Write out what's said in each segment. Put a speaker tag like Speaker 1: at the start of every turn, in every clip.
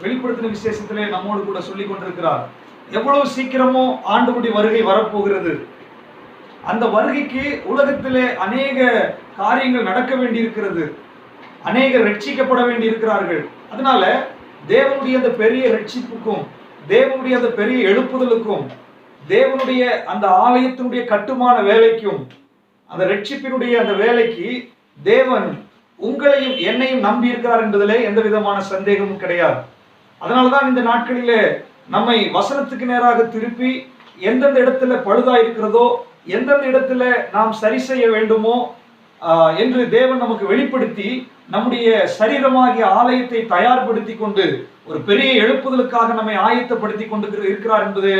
Speaker 1: வெளிப்படுத்தின விசேஷத்திலே நம்மோடு கூட சொல்லிக் கொண்டிருக்கிறார். எவ்வளவு சீக்கிரமோ ஆண்டவருடைய வருகை வரப்போகிறது. அந்த வருகைக்கு உலகத்திலே அநேக காரியங்கள் நடக்க வேண்டி இருக்கிறது. அநேகர் ரட்சிக்கப்பட வேண்டி இருக்கிறார்கள். அதனால தேவனுடைய அந்த பெரிய ரட்சிப்புக்கும், தேவனுடைய அந்த பெரிய எழுப்புதலுக்கும், தேவனுடைய அந்த ஆலயத்தினுடைய கட்டுமான வேலைக்கும், அந்த ரட்சிப்பினுடைய அந்த வேலைக்கு தேவன் உங்களையும் என்னையும் நம்பி இருக்கிறார் என்பதிலே எந்த விதமான சந்தேகமும் கிடையாது. அதனால்தான் இந்த நாட்களிலே நம்மை வசனத்துக்கு நேராக திருப்பி எந்தெந்த இடத்துல பழுதா இருக்கிறதோ, எந்தெந்த இடத்துல நாம் சரி செய்ய வேண்டுமோ என்று தேவன் நமக்கு வெளிப்படுத்தி நம்முடைய சரீரமாகிய ஆலயத்தை தயார்படுத்தி கொண்டு ஒரு பெரிய எழுப்புதலுக்காக நம்மை ஆயத்தப்படுத்தி கொண்டு இருக்கிறார் என்பது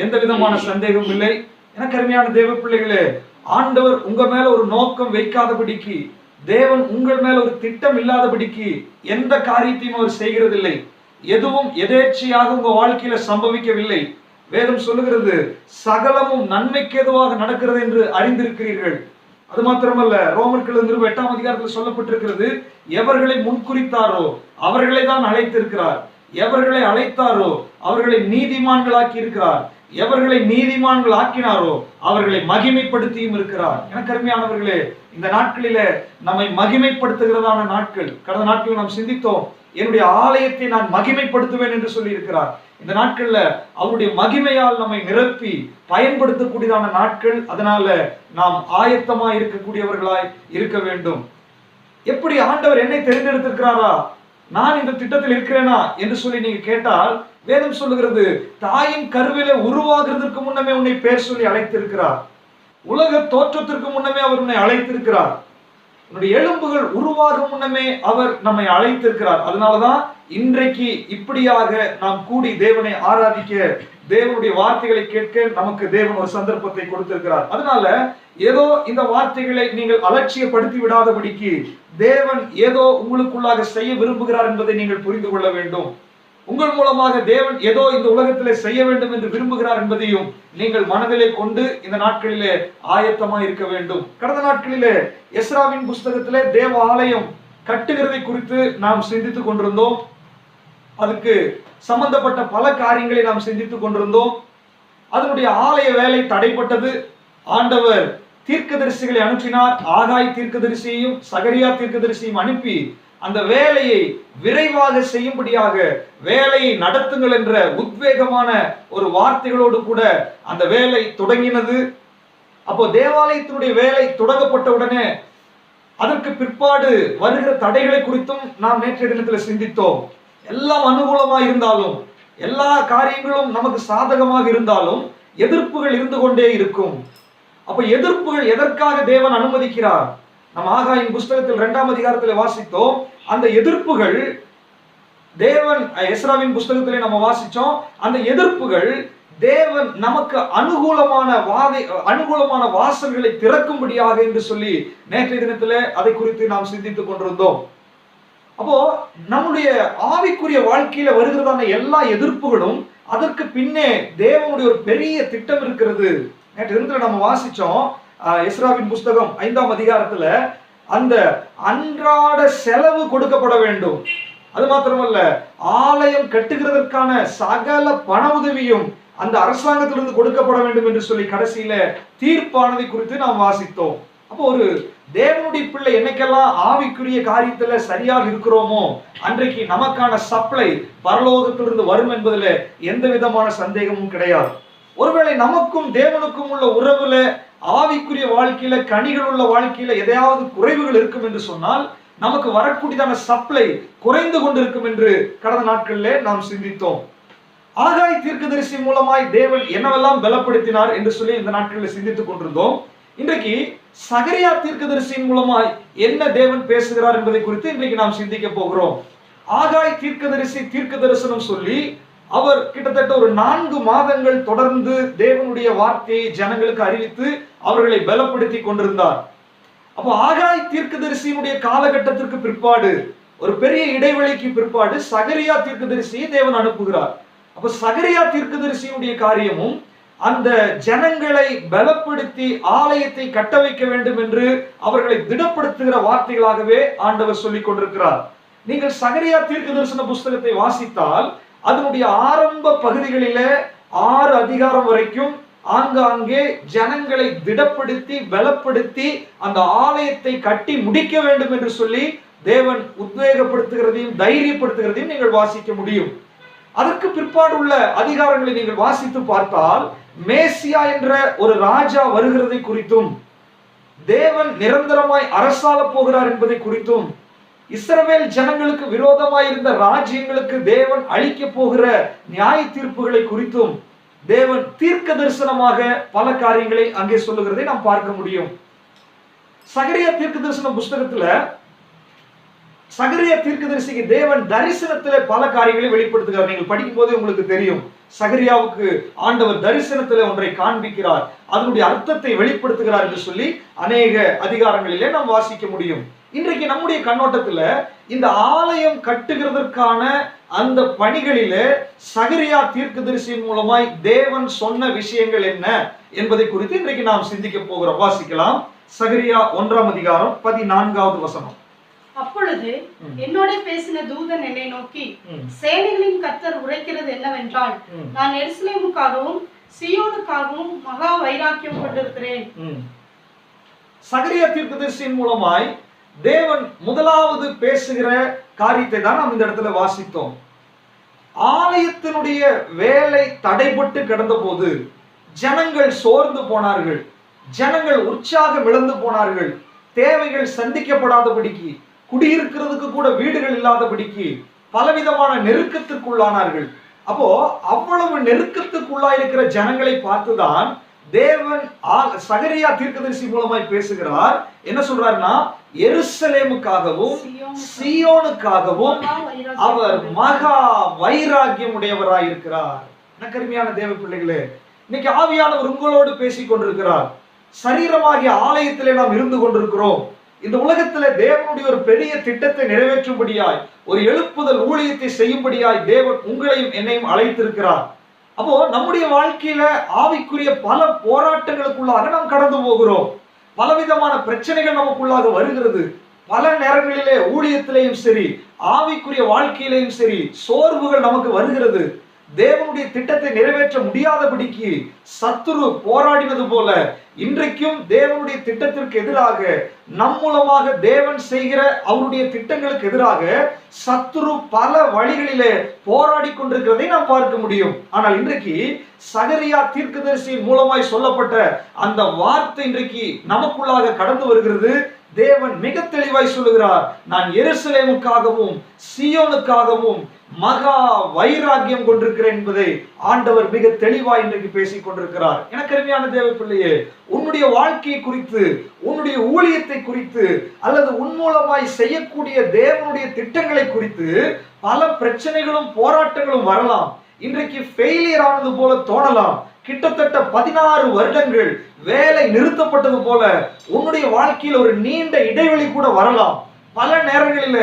Speaker 1: எந்த விதமான சந்தேகமும் இல்லை. எனக்கு அருமையான தேவ பிள்ளைகளே, ஆண்டவர் உங்க மேல ஒரு நோக்கம் வைக்காதபடிக்கு, தேவன் உங்கள் மேல ஒரு திட்டம் இல்லாதபடிக்கு எந்த காரியத்தையும் அவர் செய்கிறதில்லை. எதுவும் எதேச்சையாக உங்க வாழ்க்கையில சம்பவிக்கவில்லை. வேதம் சொல்லுகிறது, சகலமும் நன்மைக்கு எதுவாக நடக்கிறது என்று அறிந்திருக்கிறீர்கள். அது மாத்திரமல்ல, ரோமர்கள் 8ஆம் அதிகாரத்தில் சொல்லப்பட்டிருக்கிறது, எவர்களை முன்குறித்தாரோ அவர்களை தான் அழைத்திருக்கிறார், எவர்களை அழைத்தாரோ அவர்களை நீதிமான்களாக்கி இருக்கிறார், எவர்களை நீதிமான்கள் ஆக்கினாரோ அவர்களை மகிமைப்படுத்தியும் இருக்கிறார். எனக்கு அருமையானவர்களே, இந்த நாட்களில நம்மை மகிமைப்படுத்துகிறதான நாட்கள். கடந்த நாட்களில் நாம் சிந்தித்தோம், என்னுடைய ஆலயத்தை நான் மகிமைப்படுத்துவேன் என்று சொல்லி இருக்கிறார். இந்த நாட்கள்ல அவருடைய மகிமையால் நம்மை நிரப்பி பயன்படுத்தக்கூடியதான நாட்கள். அதனால நாம் ஆயத்தமாய் இருக்கக்கூடியவர்களாய் இருக்க வேண்டும். எப்படி ஆண்டவர் என்னை தெரிந்தெடுத்திருக்கிறாரா, நான் இந்த திட்டத்தில் இருக்கிறேனா என்று சொல்லி நீங்க கேட்டால், வேதம் சொல்லுகிறது, தாயின் கருவிலே உருவாகிறதுக்கு முன்னமே உன்னை பேர் சொல்லி அழைத்திருக்கிறார். உலக தோற்றத்திற்கு முன்னமே அவர் உன்னை அழைத்திருக்கிறார். உன்னுடைய எலும்புகள் உருவாகும் முன்னமே அவர் நம்மை அழைத்திருக்கிறார். அதனாலதான் இன்றைக்கு இப்படியாக நாம் கூடி தேவனை ஆராதிக்க, தேவனுடைய வார்த்தைகளை கேட்க நமக்கு தேவன் ஒரு சந்தர்ப்பத்தை கொடுத்திருக்கிறார். அதனால ஏதோ இந்த வார்த்தைகளை நீங்கள் அலட்சியப்படுத்தி விடாதபடிக்கு தேவன் ஏதோ உங்களுக்குள்ளாக செய்ய விரும்புகிறார் என்பதை நீங்கள் புரிந்து கொள்ள வேண்டும். உங்கள் மூலமாக தேவன் ஏதோ இந்த உலகத்திலே செய்ய வேண்டும் என்று விரும்புகிறார் என்பதையும் நீங்கள் மனதிலே கொண்டு இந்த நாட்களிலே ஆயத்தமாக இருக்க வேண்டும். கடந்த நாட்களிலே எஸ்ராவின் புஸ்தகத்திலே தேவ ஆலயம் கட்டுகிறதை குறித்து நாம் சிந்தித்துக் கொண்டிருந்தோம். அதுக்கு சம்பந்தப்பட்ட பல காரியங்களை நாம் சிந்தித்துக் கொண்டிருந்தோம். அதனுடைய ஆலய வேலை தடைப்பட்டது. ஆண்டவர் தீர்க்கதரிசிகளை அனுப்பினார். ஆகாய் தீர்க்கதரிசியையும் சகரியா தீர்க்கதரிசியையும் அனுப்பி அந்த வேலையை விரைவாக செய்யும்படியாக வேலையை நடத்துங்கள் என்ற உத்வேகமான ஒரு வார்த்தைகளோடு கூட அந்த வேலை தொடங்கினது. அப்போ தேவாலயத்தினுடைய வேலை தொடங்கப்பட்ட உடனே அதற்கு பிற்பாடு வருகிற தடைகளை குறித்தும் நாம் நேற்றைய தினத்தில் சிந்தித்தோம். எல்லாம் அனுகூலமாக இருந்தாலும், எல்லா காரியங்களும் நமக்கு சாதகமாக இருந்தாலும் எதிர்ப்புகள் இருந்து கொண்டே இருக்கும். அப்ப எதிர்ப்புகள் எதற்காக தேவன் அனுமதிக்கிறார்? நம்ம ஆகாயின் புஸ்தகத்தில் 2ஆம் அதிகாரத்தில் வாசித்தோம். அந்த எதிர்ப்புகள் தேவன், எஸ்ராவின் புஸ்தகத்திலே நம்ம வாசிச்சோம், அந்த எதிர்ப்புகள் தேவன் நமக்கு அனுகூலமான வாசல்களை திறக்கும்படியாக என்று சொல்லி நேற்றைய தினத்திலே அதை குறித்து நாம் சிந்தித்துக் கொண்டிருந்தோம். அப்போ நம்முடைய ஆவிக்குரிய வாழ்க்கையில வருகிறதான எல்லா எதிர்ப்புகளும் அதற்கு பின்னே தேவனுடைய ஒரு பெரிய திட்டம் இருக்கிறது. நேற்று தினத்துல நம்ம வாசிச்சோம், எஸ்ராவின் புஸ்தகம் 5ஆம் அதிகாரத்துல அந்த அன்றாட செலவு கொடுக்கப்பட வேண்டும். அது மாத்திரமல்ல, ஆலயம் கட்டுகிறதற்கான சகல பண உதவியும் அந்த அரசாங்கத்திலிருந்து கொடுக்கப்பட வேண்டும் என்று சொல்லி கடைசியில தீர்ப்பானதை குறித்து நாம் வாசித்தோம். அப்போ ஒரு தேவனுடைய பிள்ளை என்னைக்கெல்லாம் ஆவிக்குரிய காரியத்துல சரியாக இருக்கிறோமோ அன்றைக்கு நமக்கான சப்ளை பரலோகத்திலிருந்து வரும் என்பதுல எந்த விதமான சந்தேகமும் கிடையாது. ஒருவேளை நமக்கும் தேவனுக்கும் உள்ள உறவுல, ஆவிக்குரிய வாழ்க்கையில, கனிகள் உள்ள வாழ்க்கையில எதையாவது குறைவுகள் இருக்கும் என்று சொன்னால் நமக்கு வரக்கூடியதான சப்ளை குறைந்து கொண்டிருக்கும் என்று கடந்த நாட்களிலே நாம் சிந்தித்தோம். ஆகாய் தீர்க்கதரிசி மூலமாய் தேவன் என்னவெல்லாம் பலப்படுத்தினார் என்று சொல்லி இந்த நாட்களில் சிந்தித்துக் கொண்டிருந்தோம். இன்றைக்கு சகரியா தீர்க்கதரிசியின் மூலமாய் என்ன தேவன் பேசுகிறார் என்பதை குறித்து இன்றைக்கு நாம் சிந்திக்க போகிறோம். ஆகாய் தீர்க்கதரிசி தீர்க்க தரிசனம் சொல்லி அவர் கிட்டத்தட்ட ஒரு 4 மாதங்கள் தொடர்ந்து தேவனுடைய வார்த்தையை ஜனங்களுக்கு அறிவித்து அவர்களை பலப்படுத்தி கொண்டிருந்தார். அப்போ ஆகாய் தீர்க்கதரிசியினுடைய காலகட்டத்திற்கு பிற்பாடு, ஒரு பெரிய இடைவெளிக்கு பிற்பாடு சகரியா தீர்க்கதரிசியை தேவன் அனுப்புகிறார். அப்ப சகரியா தீர்க்கதரிசியினுடைய காரியமும் அந்த ஜனங்களை பலப்படுத்தி ஆலயத்தை கட்ட வைக்க வேண்டும் என்று அவர்களை திடப்படுத்துகிற வார்த்தைகளாகவே ஆண்டவர் சொல்லிக் கொண்டிருக்கிறார். நீங்கள் சகரியா தீர்க்க தரிசன புஸ்தகத்தை வாசித்தால் அதனுடைய ஆரம்ப பகுதிகளிலே 6 அதிகாரம் வரைக்கும் ஆங்காங்கே ஜனங்களை திடப்படுத்தி பலப்படுத்தி அந்த ஆலயத்தை கட்டி முடிக்க வேண்டும் என்று சொல்லி தேவன் உத்வேகப்படுத்துகிறதையும் தைரியப்படுத்துகிறதையும் நீங்கள் வாசிக்க முடியும். அதற்கு பிற்பாடு உள்ள அதிகாரங்களை நீங்கள் வாசித்து பார்த்தால் மேசியா என்ற ஒரு ராஜா வருகிறதை குறித்தும், தேவன் நிரந்தரமாய் அரசாள போகிறார் என்பதை குறித்தும், இஸ்ரவேல் ஜனங்களுக்கு விரோதமாய் இருந்த ராஜ்யங்களுக்கு தேவன் அளிக்க போகிற நியாய தீர்ப்புகளை குறித்தும் தேவன் தீர்க்க தரிசனமாக பல காரியங்களை அங்கே சொல்லுகிறதை நாம் பார்க்க முடியும். சகரியா தீர்க்க தரிசன புஸ்தகத்துல சகரியா தீர்க்கதரிசிக்கு தேவன் தரிசனத்திலே பல காரியங்களை வெளிப்படுத்துகிறார். நீங்கள் படிக்கும் போதே உங்களுக்கு தெரியும், சகரியாவுக்கு ஆண்டவர் தரிசனத்திலே ஒன்றை காண்பிக்கிறார், அதனுடைய அர்த்தத்தை வெளிப்படுத்துகிறார் என்று சொல்லி அநேக அதிகாரங்களிலே நாம் வாசிக்க முடியும். இன்றைக்கு நம்முடைய கண்ணோட்டத்துல இந்த ஆலயம் கட்டுகிறதற்கான அந்த பணிகளிலே சகரியா தீர்க்கதரிசியின் மூலமாய் தேவன் சொன்ன விஷயங்கள் என்ன என்பதை குறித்து இன்றைக்கு நாம் சிந்திக்க போகிறோம். வாசிக்கலாம். சகரியா 1ஆம் அதிகாரம் 14வது வசனம்.
Speaker 2: அப்பொழுது என்னோட பேசின தூதன் என்னை நோக்கி, சேனைகளின் கர்த்தர் உரைக்கிறது என்னவென்றால், நான் எருசலேமுக்காகவும் சீயோனுக்காகவும் மகா வைராக்கியம் கொண்டிருக்கிறேன்.
Speaker 1: சகரியா தீர்க்கதரிசியின் மூலமாய் தேவன் முதலாவது பேசுகிற காரியத்தை தான் நாம் இந்த இடத்துல வாசித்தோம். ஆலயத்தினுடைய வேலை தடைபட்டு கிடந்த போது ஜனங்கள் சோர்ந்து போனார்கள், ஜனங்கள் உற்சாகம் இழந்து போனார்கள், தேவைகள் சந்திக்கப்படாதபடிக்கு, குடியிருக்கிறதுக்கு கூட வீடுகள் இல்லாதபடிக்கு பலவிதமான நெருக்கத்துக்குள்ளானார்கள். அப்போ அவ்வளவு நெருக்கத்துக்குள்ளாயிருக்கிற ஜனங்களை பார்த்துதான் தேவன் சகரியா தீர்க்கதரிசி மூலமாய் பேசுகிறார். என்ன சொல்றாருன்னா, எருசலேமுக்காகவும் சீயோனுக்காகவும் அவர் மகா வைராக்கியம் உடையவராய் இருக்கிறார். எனக்கு அருமையான தேவ பிள்ளைகளே, இன்னைக்கு ஆவியானவர் உங்களோடு பேசிக் கொண்டிருக்கிறார். சரீரமாகிய ஆலயத்திலே நாம் இருந்து கொண்டிருக்கிறோம். இந்த உலகத்திலே தேவனுடைய ஒரு பெரிய திட்டத்தை நிறைவேற்றும்படியாய், ஒரு எழுப்புதல் ஊழியத்தை செய்யும்படியாய் தேவன் உங்களையும் என்னையும் அழைத்திருக்கிறார். அப்போ நம்முடைய வாழ்க்கையில ஆவிக்குரிய பல போராட்டங்களுக்குள்ளாக நாம் கடந்து போகிறோம். பலவிதமான பிரச்சனைகள் நமக்குள்ளாக வருகிறது. பல நேரங்களிலே ஊழியத்திலேயும் சரி, ஆவிக்குரிய வாழ்க்கையிலேயும் சரி, சோர்வுகள் நமக்கு வருகிறது. தேவனுடைய திட்டத்தை நிறைவேற்ற முடியாதபடிக்கு சத்துரு போராடினது போல இன்றைக்கும் தேவனுடைய திட்டத்திற்கு எதிராக, நம் மூலமாக தேவன் செய்கிற அவருடைய திட்டங்களுக்கு எதிராக சத்துரு பல வழிகளிலே போராடி கொண்டிருக்கிறதை நாம் பார்க்க முடியும். ஆனால் இன்றைக்கு சகரியா தீர்க்கதரிசியின் மூலமாய் சொல்லப்பட்ட அந்த வார்த்தை இன்றைக்கு நமக்குள்ளாக கடந்து வருகிறது. தேவன் மிக தெளிவாய் சொல்லுகிறார், நான் எருசலேமுக்காகவும் சீயோனுக்காகவும் மகா வைராக்கியம் கொண்டிருக்கிறேன் என்பதை ஆண்டவர் மிக தெளிவாய் இன்றைக்கு பேசிக் கொண்டிருக்கிறார். எனக்கு அருமையான தேவ பிள்ளையே, உன்னுடைய வாழ்க்கையை குறித்து, உன்னுடைய ஊழியத்தை குறித்து, அல்லது உன் மூலமாய் செய்யக்கூடிய தேவனுடைய திட்டங்களை குறித்து பல பிரச்சனைகளும் போராட்டங்களும் வரலாம். இன்றைக்கு ஃபெயிலியர் ஆனது போல தோணலாம். கிட்டத்தட்ட 16 வருடங்கள் வேலை நிறுத்தப்பட்டது போல உன்னுடைய வாழ்க்கையில் ஒரு நீண்ட இடைவெளி கூட வரலாம். பல நேரங்களில்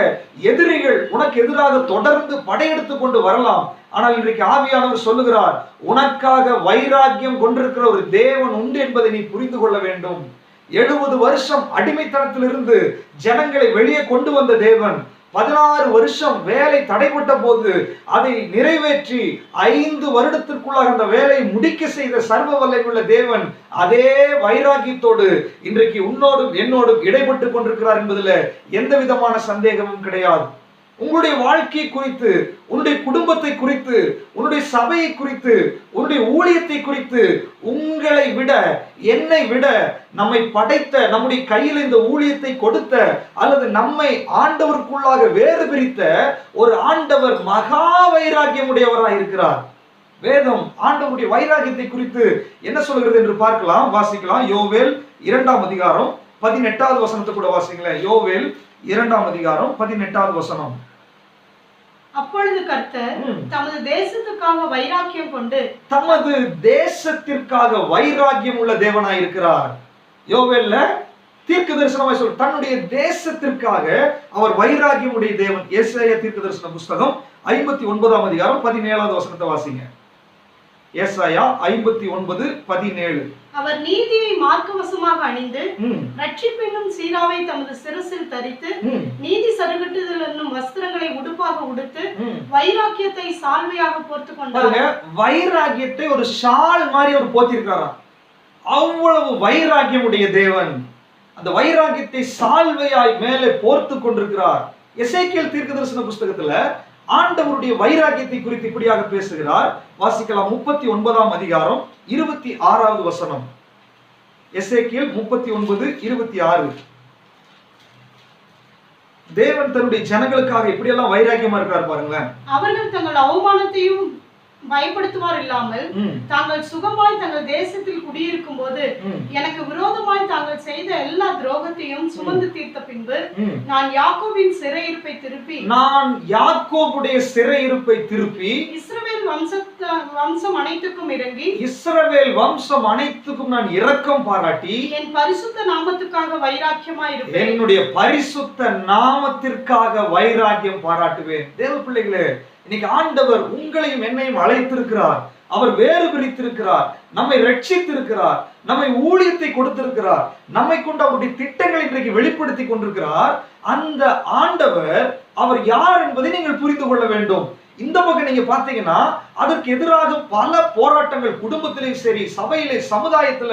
Speaker 1: எதிரிகள் உனக்கு எதிராக தொடர்ந்து படையெடுத்து கொண்டு வரலாம். ஆனால் இன்றைக்கு ஆவியானவர் சொல்லுகிறார், உனக்காக வைராக்கியம் கொண்டிருக்கிற ஒரு தேவன் உண்டு என்பதை நீ புரிந்து கொள்ள வேண்டும். 70 வருஷம் அடிமைத்தனத்திலிருந்து ஜனங்களை வெளியே கொண்டு வந்த தேவன் 16 வருஷம் வேலை தடைப்பட்ட போது அதை நிறைவேற்றி 5 வருடத்திற்குள்ளாக அந்த வேலையை முடிக்க செய்த சர்வ வல்லமையுள்ள தேவன் அதே வைராக்கியத்தோடு இன்றைக்கு உன்னோடும் என்னோடும் இடைப்பட்டு கொண்டிருக்கிறார் என்பதில் எந்த விதமான சந்தேகமும் கிடையாது. உங்களுடைய வாழ்க்கை குறித்து, உன்னுடைய குடும்பத்தை குறித்து, உன்னுடைய சபையை குறித்து, உன்னுடைய ஊழியத்தை குறித்து உங்களை விட, என்னை விட, நம்மை படைத்த, நம்முடைய கையில் இந்த ஊழியத்தை கொடுத்த, அல்லது நம்மை ஆண்டவருக்குள்ளாக வேறு பிரித்த ஒரு ஆண்டவர் மகா வைராக்கியம் உடையவராக இருக்கிறார். வேதம் ஆண்டவருடைய வைராக்கியத்தை குறித்து என்ன சொல்கிறது என்று பார்க்கலாம். வாசிக்கலாம். யோவேல் 2ஆம் அதிகாரம் 18வது வசனத்தை கூட வாசிங்களேன். யோவேல் 2ஆம் அதிகாரம் 18வது வசனம்.
Speaker 2: அப்பொழுது கர்த்தர் தமது தேசத்துக்காக வைராக்கியம் கொண்டு,
Speaker 1: தமது தேசத்திற்காக வைராக்கியம் உள்ள தேவனாய் இருக்கிறார். யோவேல்ல தீர்க்க தரிசனமாய் சொல்ற தன்னுடைய தேசத்திற்காக அவர் வைராக்கியம் உடைய தேவன். ஏசாயா தீர்க்க தரிசன புஸ்தகம் 59ஆம் அதிகாரம் 17வது வசனத்தை வாசிங்க. ஏசாயா 59:17.
Speaker 2: அவர் நீதியை மார்க்கவசமாக அணிந்து ரட்சிப்பென்னும் சீராவை தமது சிரசில் தரித்து நீதி சருகட்டுதல் என்னும் வஸ்திரங்களை உடுப்பாக உடுத்து வைராக்கியத்தை சால்வையாக போர்த்து கொண்டார்.
Speaker 1: வைராக்கியத்தை ஒரு ஷால் மாதிரி அவர் போத்திருக்காராம். அவ்வளவு வைராக்கியம் உடைய தேவன் அந்த வைராக்கியத்தை சால்வையாய் மேலே போர்த்து கொண்டிருக்கிறார். எசேக்கியேல் தீர்க்கதரிசன புஸ்தகத்துல ஆண்டவருடைய வைராக்கியத்தை குறித்து இப்படியாக பேசுகிறார். வாசிக்கலாம். 39ஆம் அதிகாரம் 26வது வசனம். எசேக்கியேல் 39:26. தேவன் தன்னுடைய ஜனங்களுக்காக இப்படியெல்லாம் வைராக்கியமா இருக்கிறார் பாருங்களேன்.
Speaker 2: அவர்கள் தங்கள் அவமானத்தையும் பயப்படுத்துவார் இல்லாமல் தாங்கள் சுகமாய் தங்கள் தேசத்தில் குடியிருக்கும் போது எனக்கு விரோதமாய் தாங்கள் செய்த எல்லா துரோகத்தையும் சுமந்து தீர்த்த பின்பு நான் யாக்கோபின் சிறையிருப்பை திருப்பி இஸ்ரவேல் வம்சம் அனைத்துக்கும் இறங்கி
Speaker 1: இஸ்ரவேல் வம்சம் அனைத்துக்கும் நான் இரக்கம் பாராட்டி
Speaker 2: என் பரிசுத்த நாமத்துக்காக வைராக்கியமாய் இருப்பேன்.
Speaker 1: என்னுடைய பரிசுத்த நாமத்திற்காக வைராக்கியம் பாராட்டுவேன். தேவ பிள்ளைகளே, இன்னைக்கு ஆண்டவர் உங்களையும் என்னையும் அழைத்திருக்கிறார். அவர் வேறு பிரித்திருக்கிறார், நம்மை ரட்சித்திருக்கிறார், நம்மை ஊழியத்தை கொடுத்திருக்கிறார், நம்மை கொண்டு அவருடைய திட்டங்களை இன்றைக்கு வெளிப்படுத்தி கொண்டிருக்கிறார். அந்த ஆண்டவர் அவர் யார் என்பதை நீங்கள் புரிந்து கொள்ள வேண்டும். இந்த பக்கம் நீங்க பாத்தீங்கன்னா அதற்கு எதிராக பல போராட்டங்கள் குடும்பத்திலேயும் சரி, சபையிலே, சமுதாயத்துல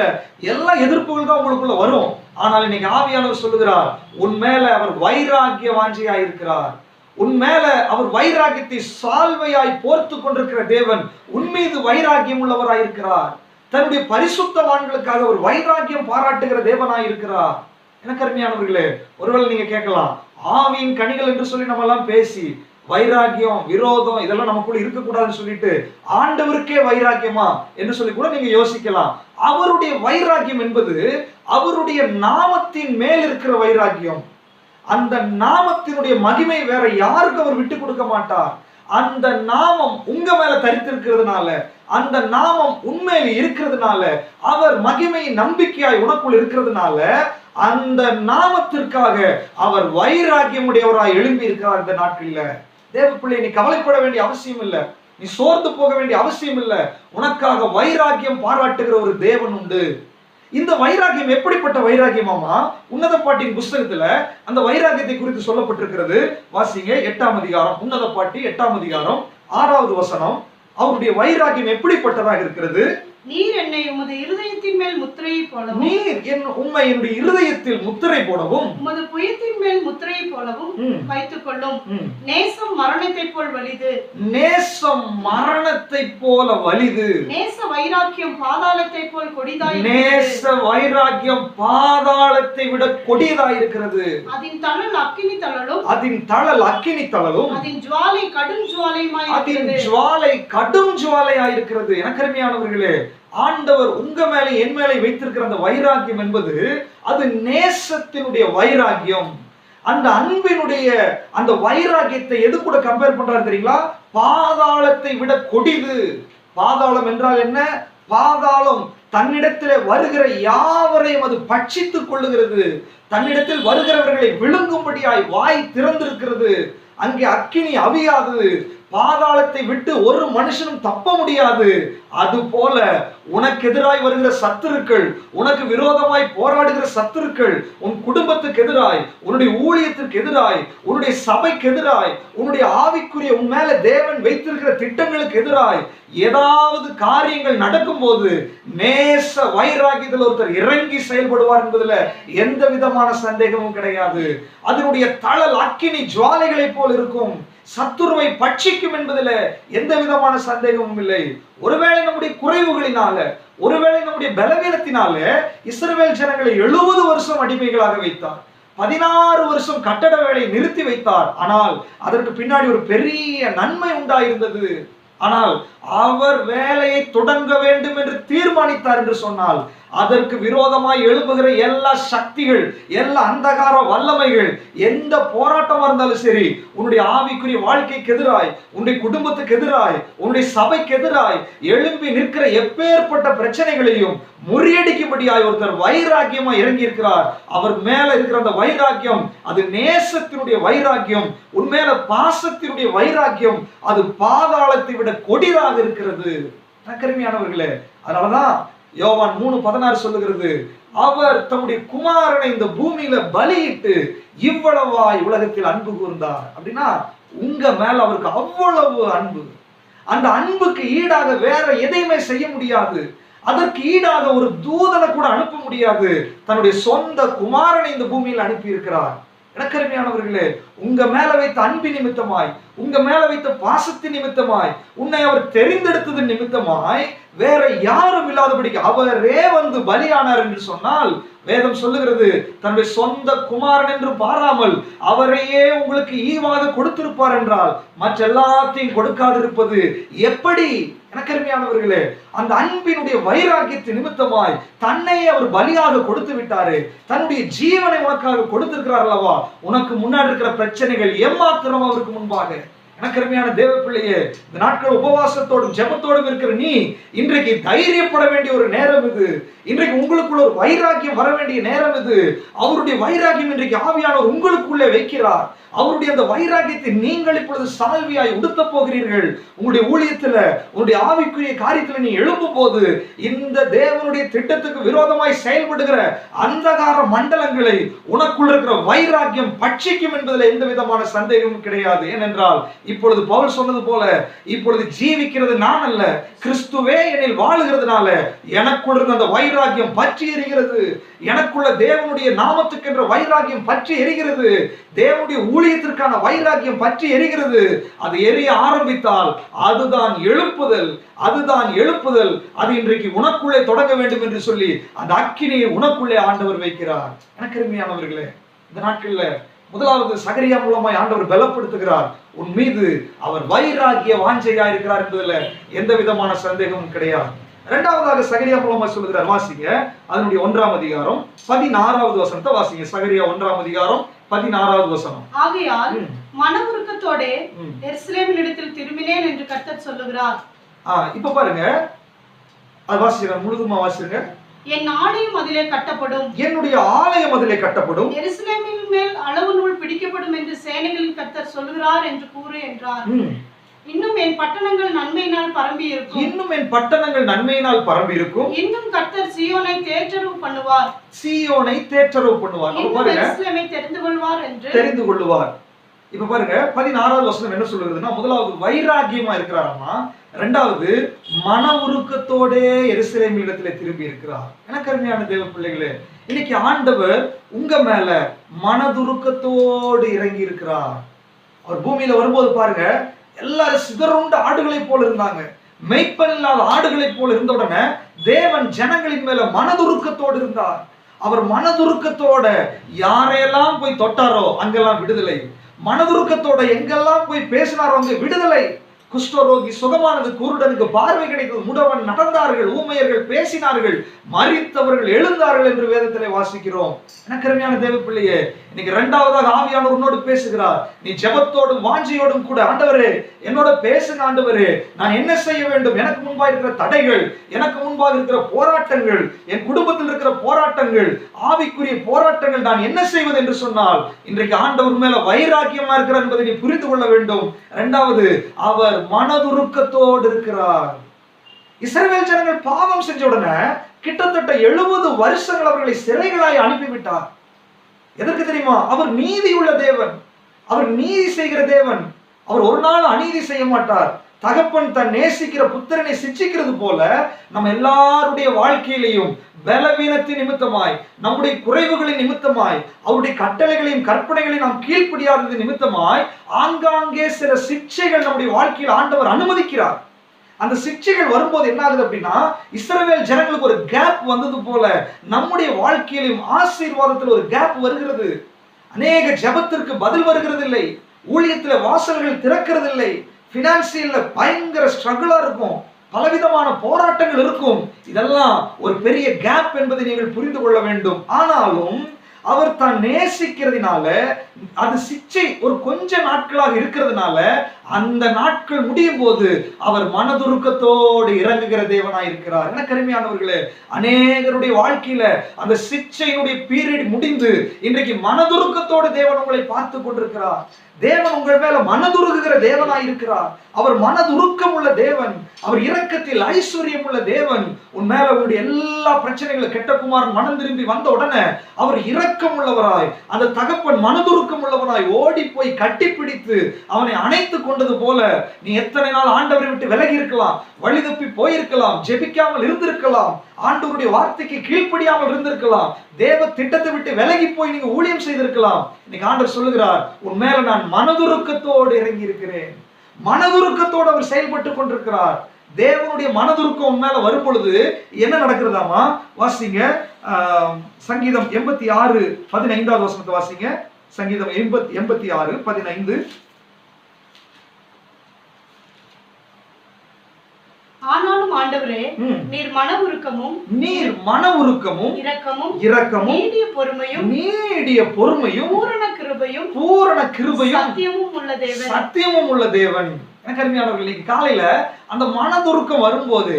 Speaker 1: எல்லா எதிர்ப்புகள் தான் உங்களுக்குள்ள வரும். ஆனால் இன்னைக்கு ஆவியானவர் சொல்லுகிறார், உன் மேல அவர் வைராக்கிய வாஞ்சியா இருக்கிறார். உன் மேல அவர் வைராக்கியத்தை சால்வையாய் போர்த்து கொண்டிருக்கிற தேவன் உன் மீது வைராக்கியம் உள்ளவராய் இருக்கிறார். தன்னுடைய பரிசுத்தவான்களுக்காக ஒரு வைராக்கியம் பாராட்டுகிற தேவனாய் இருக்கிறார். எனக்கு அருமையானவர்களே, ஒருவேளை நீங்க கேட்கலாம், ஆவியின் கனிகள் என்று சொல்லி நம்ம எல்லாம் பேசி வைராக்கியம், விரோதம் இதெல்லாம் நமக்குள்ள இருக்கக்கூடாதுன்னு சொல்லிட்டு ஆண்டவருக்கே வைராக்கியமா என்று சொல்லி கூட நீங்க யோசிக்கலாம். அவருடைய வைராக்கியம் என்பது அவருடைய நாமத்தின் மேல் இருக்கிற வைராக்கியம். அந்த நாமத்தினுடைய மகிமை வேற யாருக்கு அவர் விட்டு கொடுக்க மாட்டார். அந்த நாமம் உங்க மேல தரித்திருக்கிறதுனால, அந்த நாமம் உண்மையில இருக்கிறதுனால, அவர் மகிமையின் நம்பிக்கையாய் உனக்குள் இருக்கிறதுனால, அந்த நாமத்திற்காக அவர் வைராக்கியம் உடையவராய் எழும்பி இருக்கிறார். இந்த நாட்களில தேவ பிள்ளை, நீ கவலைப்பட வேண்டிய அவசியம் இல்லை, நீ சோர்ந்து போக வேண்டிய அவசியம் இல்லை. உனக்காக வைராக்கியம் பாராட்டுகிற ஒரு தேவன் உண்டு. இந்த வைராக்கியம் எப்படிப்பட்ட வைராக்கியமாமா? உன்னத பாட்டின் புஸ்தகத்துல அந்த வைராக்கியத்தை குறித்து சொல்லப்பட்டிருக்கிறது. வாசிங்க 8ஆம் அதிகாரம், உன்னத பாட்டி 8ஆம் அதிகாரம் 6வது வசனம். அவருடைய வைராக்கியம் எப்படிப்பட்டதாக இருக்கிறது?
Speaker 2: நீர் என்னை உமது இருதயத்தின் மேல் முத்திரையை போடவும்,
Speaker 1: நீர் உம்மை என்னுடைய இருதயத்தில் முத்திரை போடவும்,
Speaker 2: உமது புயத்தின் மேல் முத்திரையை போடவும் வைத்துக் கொள்ளும். நேசம் மரணத்தை போல் வலிது,
Speaker 1: நேசம் மரணத்தை போல வலிது.
Speaker 2: நேச வைராக்கியம் பாதாளத்தை போல் கொடிதாய்,
Speaker 1: நேச வைராக்கியம் பாதாளத்தை விட கொடியதாய் இருக்கிறது.
Speaker 2: அதன் தழல் அக்கினி தழலும்,
Speaker 1: அதன் தழல் அக்கினி தழலும்,
Speaker 2: அதன் ஜுவாலை கடும் ஜுவாலையுமாய் இருக்கிறது.
Speaker 1: அதன் ஜுவாலை கடும் ஜுவாலையாய் இருக்கிறது. எனக்கு அருமையானவர்களே, ஆண்டவர் உங்க மேலே என் மேலே வைத்திருக்கிற அந்த வைராக்கியம் என்பது அது நேசத்தினுடைய வைராக்கியம். அந்த அன்பினுடைய அந்த வைராக்கியத்தை எது கூட கம்பேர் பண்றாரு தெரியுங்களா? பாதாளத்தை விட கொடிது. பாதாளம் என்றால் என்ன? பாதாளம் தன்னிடத்தில் வருகிற யாவரையும் அது பட்சித்துக் கொள்ளுகிறது. தன்னிடத்தில் வருகிறவர்களை விழுங்கும்படியாய் வாய் திறந்திருக்கிறது. அங்கே அக்கினி அவியாது. பாதாளத்தை விட்டு ஒரு மனுஷனும் தப்ப முடியாது. அது போல உனக்கு எதிராய் வருகிற சத்துருக்கள், உனக்கு விரோதமாய் போராடுகிற சத்துருக்கள், உன் குடும்பத்துக்கு எதிராய், உன்னுடைய ஊழியத்திற்கு எதிராய், உன்னுடைய சபைக்கு எதிராய், உன்னுடைய ஆவிக்குரிய உன் மேல தேவன் வைத்திருக்கிற திட்டங்களுக்கு எதிராய் ஏதாவது காரியங்கள் நடக்கும் போது நேச வைராக்கியத்தில் ஒருத்தர் இறங்கி செயல்படுவார் என்பதுல எந்த விதமான சந்தேகமும் கிடையாது. அதனுடைய தழல் அக்கினி ஜுவாலைகளை போல் இருக்கும். சத்துருவை பட்சிக்கும் என்பதில் எந்த விதமான சந்தேகமும் இல்லை. ஒருவேளை நம்முடைய குறைவுகளினால, ஒருவேளை நம்முடைய பலவீனத்தினால இஸ்ரவேல் ஜனங்களை 70 வருஷம் அடிமைகளாக வைத்தார். 16 வருஷம் கட்டட வேலையை நிறுத்தி வைத்தார். ஆனால் அதற்கு பின்னாடி ஒரு பெரிய நன்மை உண்டாயிருந்தது. ஆனால் அவர் வேலையை தொடங்க வேண்டும் என்று தீர்மானித்தார் என்று சொன்னால் அதற்கு விரோதமாய் எழுப்புகிற எல்லா சக்திகள், எல்லா அந்தகார வல்லமைகள், எந்த போராட்டமா இருந்தாலும் சரி, உன்னுடைய ஆவிக்குரிய வாழ்க்கைக்கு எதிராய், உன்னுடைய குடும்பத்துக்கு எதிராய், உன்னுடைய சபைக்கு எதிராய் எழும்பி நிற்கிற எப்பேற்பட்ட பிரச்சனைகளையும் முறியடிக்கும்படியாய் ஒருத்தர் வைராக்கியமா இறங்கி இருக்கிறார். அவர் மேல இருக்கிற அந்த வைராக்கியம் அது நேசத்தினுடைய வைராக்கியம், உன்மேல பாசத்தினுடைய வைராக்கியம் அது பாதாளத்தை விட கொடிதாக இருக்கிறது. கருமையானவர்களே, அதனாலதான் யோவான் 3:16 சொல்லுகிறது, அவர் தம்முடைய குமாரனை இந்த பூமியில பலியிட்டு இவ்வளவாய் உலகத்தில் அன்பு கூர்ந்தார். அப்படின்னா உங்க மேல அவருக்கு அவ்வளவு அன்பு. அந்த அன்புக்கு ஈடாக வேற எதையுமே செய்ய முடியாது. அதற்கு ஈடாக ஒரு தூதனை கூட அனுப்ப முடியாது. தன்னுடைய சொந்த குமாரனை இந்த பூமியில் அனுப்பி இருக்கிறார். எனக்கருமையானவர்களே, உங்க மேல வைத்த அன்பு நிமித்தமாய், உங்க மேல வைத்த பாசத்தின் நிமித்தமாய், உன்னை அவர் தெரிந்தெடுத்தது நிமித்தமாய் வேற யாரும் இல்லாதபடிக்கு அவரே வந்து பலியானார் என்று சொன்னால், வேதம் சொல்லுகிறது, தன்னுடைய சொந்த குமாரன் என்று பாராமல் அவரையே உங்களுக்கு ஈவாக கொடுத்திருப்பார் என்றால் மற்ற எல்லாத்தையும் கொடுக்காதிருப்பது எப்படி? எனக்கருமையானவர்களே, அந்த அன்பினுடைய வைராக்கியத்தின் நிமித்தமாய் தன்னையே அவர் பலியாக கொடுத்து விட்டாரு. தன்னுடைய ஜீவனை உனக்காக கொடுத்திருக்கிறார் அல்லவா? உனக்கு முன்னாடி இருக்கிற பிரச்சனைகள் ஏமாத்திரம் அவருக்கு முன்பாக. எனக்கருமையான தேவ பிள்ளையே, இந்த நாட்கள் உபவாசத்தோடும் ஜெபத்தோடும் இருக்கிற நீ இன்றைக்கு தைரியப்பட வேண்டிய ஒரு நேரம் இது. இன்றைக்கு உங்களுக்குள்ள ஒரு வைராக்கியம் வர வேண்டிய நேரம் இது. அவருடைய வைராக்கியம் இன்றைக்கு ஆவியானவர் உங்களுக்குள்ளே வைக்கிறார். அவருடைய அந்த வைராக்கியத்தை நீங்கள் இப்பொழுது சால்வியாய் உடுத்த போகிறீர்கள். உங்களுடைய ஊழியத்துல, உங்களுடைய ஆவிக்குரிய காரியத்துல நீ எழும்பும் போது இந்த தேவனுடைய திட்டத்துக்கு விரோதமாய் செயல்படுகிற அந்தகார மண்டலங்களை உனக்குள்ள இருக்கிற வைராக்கியம் பட்சிக்கும் என்பதில் எந்த விதமான சந்தேகமும் கிடையாது. ஏனென்றால் இப்பொழுது பவுல் சொன்னது போல, இப்பொழுது ஜீவிக்கிறது நான் அல்ல, கிறிஸ்துவே என்னில் வாழுகிறதுனால எனக்குள்ள இருந்த அந்த வைராக்கியம் பற்றி எரிகிறது. எனக்குள்ள தேவனுடைய நாமத்துக்கென்ற வைராக்கியம் பற்றி எரிகிறது. தேவனுடைய ஊழியத்திற்கான வைராக்கியம் பற்றி எரிகிறது. அது எரிய ஆரம்பித்தால் அதுதான் எழுப்புதல், அதுதான் எழுப்புதல். அது இன்றைக்கு உனக்குள்ளே தொடங்க வேண்டும் என்று சொல்லி அந்த அக்கினியை உனக்குள்ளே ஆண்டவர் வைக்கிறார். எனக்கு அருமையானவர்களே, இந்த நாட்கள்ல முதலாவது சகரியா மூலமாய் ஆண்டவர் பலப்படுத்துகிறார். உன் மீது அவர் வைராகிய வாஞ்சையா இருக்கிறார் என்பதில் எந்த விதமான சந்தேகமும் கிடையாது. இரண்டாவதாக சகரியா மூலமா சொல்லுகிறார். வாசிங்க, அதனுடைய 1ஆம் அதிகாரம் 16வது வசனத்தை வாசிங்க. சகரியா 1ஆம் அதிகாரம் 16வது வசனம்.
Speaker 2: ஆகையால் மனவுருக்கத்தோட எருசலேமின் இடத்தில் திரும்பினேன் என்று கர்த்தர் சொல்லுகிறார்.
Speaker 1: இப்ப பாருங்க, அது வாசிங்க, முழுதுமா வாசிங்க.
Speaker 2: என் ஆலயம் அதிலே கட்டப்படும்,
Speaker 1: என்னுடைய ஆலயம் அதிலே கட்டப்படும்,
Speaker 2: எருசலேமின் மேல் அளவு நூல் பிடிக்கப்படும் என்று சேனைகளின் கர்த்தர் சொல்லுகிறார் என்று கூறு என்றார். இன்னும் என் பட்டணங்கள் நன்மையினால் பரம்பி இருக்கும், இன்னும் என் பட்டணங்கள் நன்மையினால் பரம்பி இருக்கும். இன்னும் கர்த்தர் சீயோனை தேற்றரவு பண்ணுவார், சீயோனை தேற்றரவு பண்ணுவார். எருசலேமை தெரிந்து கொள்வார் என்று தெரிந்து கொள்வார். இப்ப பாருங்க, 16வது வசனம் என்ன சொல்லுதுன்னா, முதலாவது வைராகியமா இருக்கிறாராமா, இரண்டாவது மன உருக்கத்தோட எருசலேம் இடத்துல திரும்பி இருக்கிறார். எனக்கு அருமையான தேவ பிள்ளைகளே, இன்னைக்கு ஆண்டவர் உங்க மேல மனதுருக்கத்தோடு இறங்கி இருக்கிறார். அவர் பூமியில வரும்போது பாருங்க, எல்லாரும் சிதறுண்ட ஆடுகளை போல இருந்தாங்க. மெய்ப்பன் இல்லாத ஆடுகளை போல இருந்த உடனே தேவன் ஜனங்களின் மேல மனதுருக்கத்தோடு இருந்தார். அவர் மனதுருக்கத்தோட யாரையெல்லாம் போய் தொட்டாரோ அங்கெல்லாம் விடுதலை, மனதுருக்கத்தோட எங்கெல்லாம் போய் பேசினாரோ அங்க விடுதலை. குஷ்டரோகி சுகமானது, குருடனுக்கு பார்வை கிடைத்தது, முடவன் நடந்தார்கள், ஊமையர்கள் பேசினார்கள், மரித்தவர்கள் எழுந்தார்கள் என்று வேதத்திலே வாசிக்கிறோம். எனக்கு அருமையான தேவ பிள்ளையே, இன்னைக்கு இரண்டாவதாக ஆவியானவர் உன்னோடு பேசுகிறார். நீ ஜெபத்தோடும் வாஞ்சையோடும் கூட, ஆண்டவரே என்னோட பேசுங்க ஆண்டவரே, நான் என்ன செய்ய வேண்டும், எனக்கு முன்பாக இருக்கிற தடைகள், எனக்கு முன்பாக இருக்கிற போராட்டங்கள், என் குடும்பத்தில் இருக்கிற போராட்டங்கள், ஆவிக்குரிய போராட்டங்கள், நான் என்ன செய்வது என்று சொன்னால் இன்றைக்கு ஆண்டவர் மேல வைராக்கியமா இருக்கிறார் என்பதை நீ புரிந்து கொள்ள வேண்டும். இரண்டாவது, அவர் மனதுருக்கத்தோடு இருக்கிறார். இஸ்ரவேல் ஜனங்கள் பாவம் செஞ்ச உடனே கிட்டத்தட்ட 70 வருஷங்கள் அவர்களை சிறைகளாய் அனுப்பிவிட்டார். எதற்கு தெரியுமா? அவர் நீதியுள்ள தேவன், அவர் நீதி செய்கிற தேவன். அவர் ஒரு நாள் அநீதி செய்ய மாட்டார். தகப்பன் தன் நேசிக்கிற புத்திரனை சிட்சிக்கிறது போல நம்ம எல்லாருடைய வாழ்க்கையிலையும் பலவீனத்தின் நிமித்தமாய், நம்முடைய குறைவுகளின் நிமித்தமாய், அவருடைய கட்டளைகளையும் கற்பனைகளையும் நாம் கீழ்ப்படியாதது நிமித்தமாய் ஆங்காங்கே சில சிக்ஷைகள் நம்முடைய வாழ்க்கையில் ஆண்டவர் அனுமதிக்கிறார். அந்த சிக்ஷைகள் வரும்போது என்ன ஆகுது அப்படின்னா, இஸ்ரவேல் ஜனங்களுக்கு ஒரு கேப் வந்தது போல நம்முடைய வாழ்க்கையிலும் ஆசீர்வாதத்தில் ஒரு கேப் வருகிறது. அநேக ஜெபத்திற்கு பதில் வருகிறது இல்லை, ஊழியத்தில் வாசல்கள் திறக்கிறது இல்லை, பினான்சியல்ல பயங்கர ஸ்ட்ரகிளா இருக்கும், பலவிதமான போராட்டங்கள் இருக்கும். இதெல்லாம் ஒரு பெரிய கேப் என்பதை நீங்கள் புரிந்து கொள்ள வேண்டும். ஆனாலும் அவர் தான் நேசிக்கிறதுனால, அது சிச்சை ஒரு கொஞ்ச நாட்களாக இருக்கிறதுனால
Speaker 1: அந்த நாட்கள் முடியும் போது அவர் மனதுருக்கத்தோடு இறங்குகிற தேவனாய் இருக்கிறார். எனக்கு அருமையானவர்களே, அநேகருடைய வாழ்க்கையில அந்த சிக்ஷையினுடைய பீரியட் முடிந்து இன்றைக்கு மனதுருக்கத்தோடு தேவன் உங்களை பார்த்து கொண்டிருக்கிறார். தேவன் உங்கள் மேல மனதுருகுகிற தேவனாய் இருக்கிறார். அவர் மனதுருக்கம் உள்ள தேவன். அவர் இரக்கத்தில் ஐஸ்வர்யம் உள்ள தேவன். உன் மேல உங்களுடைய எல்லா பிரச்சனைகளும் கெட்ட குமாரன் மனம் திரும்பி வந்த உடனே அவர் இரக்கம் உள்ளவராய், அந்த தகப்பன் மனதுருக்கம் உள்ளவராய் ஓடி போய் கட்டிப்பிடித்து அவனை அணைத்து கொண்டது போல நீ எத்தனை நாள் ஆண்டவரை விட்டு விலகி இருக்கலாம், வழி தப்பி போயிருக்கலாம், ஜெபிக்காமல் இருந்திருக்கலாம், ஆண்டவருடைய வார்த்தைக்கு கீழ்ப்படியாமல் இருந்திருக்கலாம், தேவ திட்டத்தை விட்டு விலகி போய் நீங்க ஊழியம் செய்திருக்கலாம். இன்னைக்கு ஆண்டவர் சொல்லுகிறார், உன் மேல நான் மனதுருக்கத்தோடு இறங்கி இருக்கிறேன். மனதுருக்கத்தோடு அவர் செயல்பட்டு கொண்டிருக்கிறார். தேவனுடைய மனதுருக்கம் உன் மேல வரும் பொழுது என்ன நடக்கிறதாமா? வாசிங்க சங்கீதம் 86:15 வசனத்தை வாசிங்க. சங்கீதம் 86:15.
Speaker 2: ஆனாலும் ஆண்டவரே, நீர் மன உருக்கமும் இரக்கமும் நீடிய பொறுமையும் பூரண கிருபையும் சத்தியமும் உள்ள தேவன். எனக்கு அருமையானவர்கள், இன்னைக்கு காலையில அந்த மனதுருக்கம் வரும்போது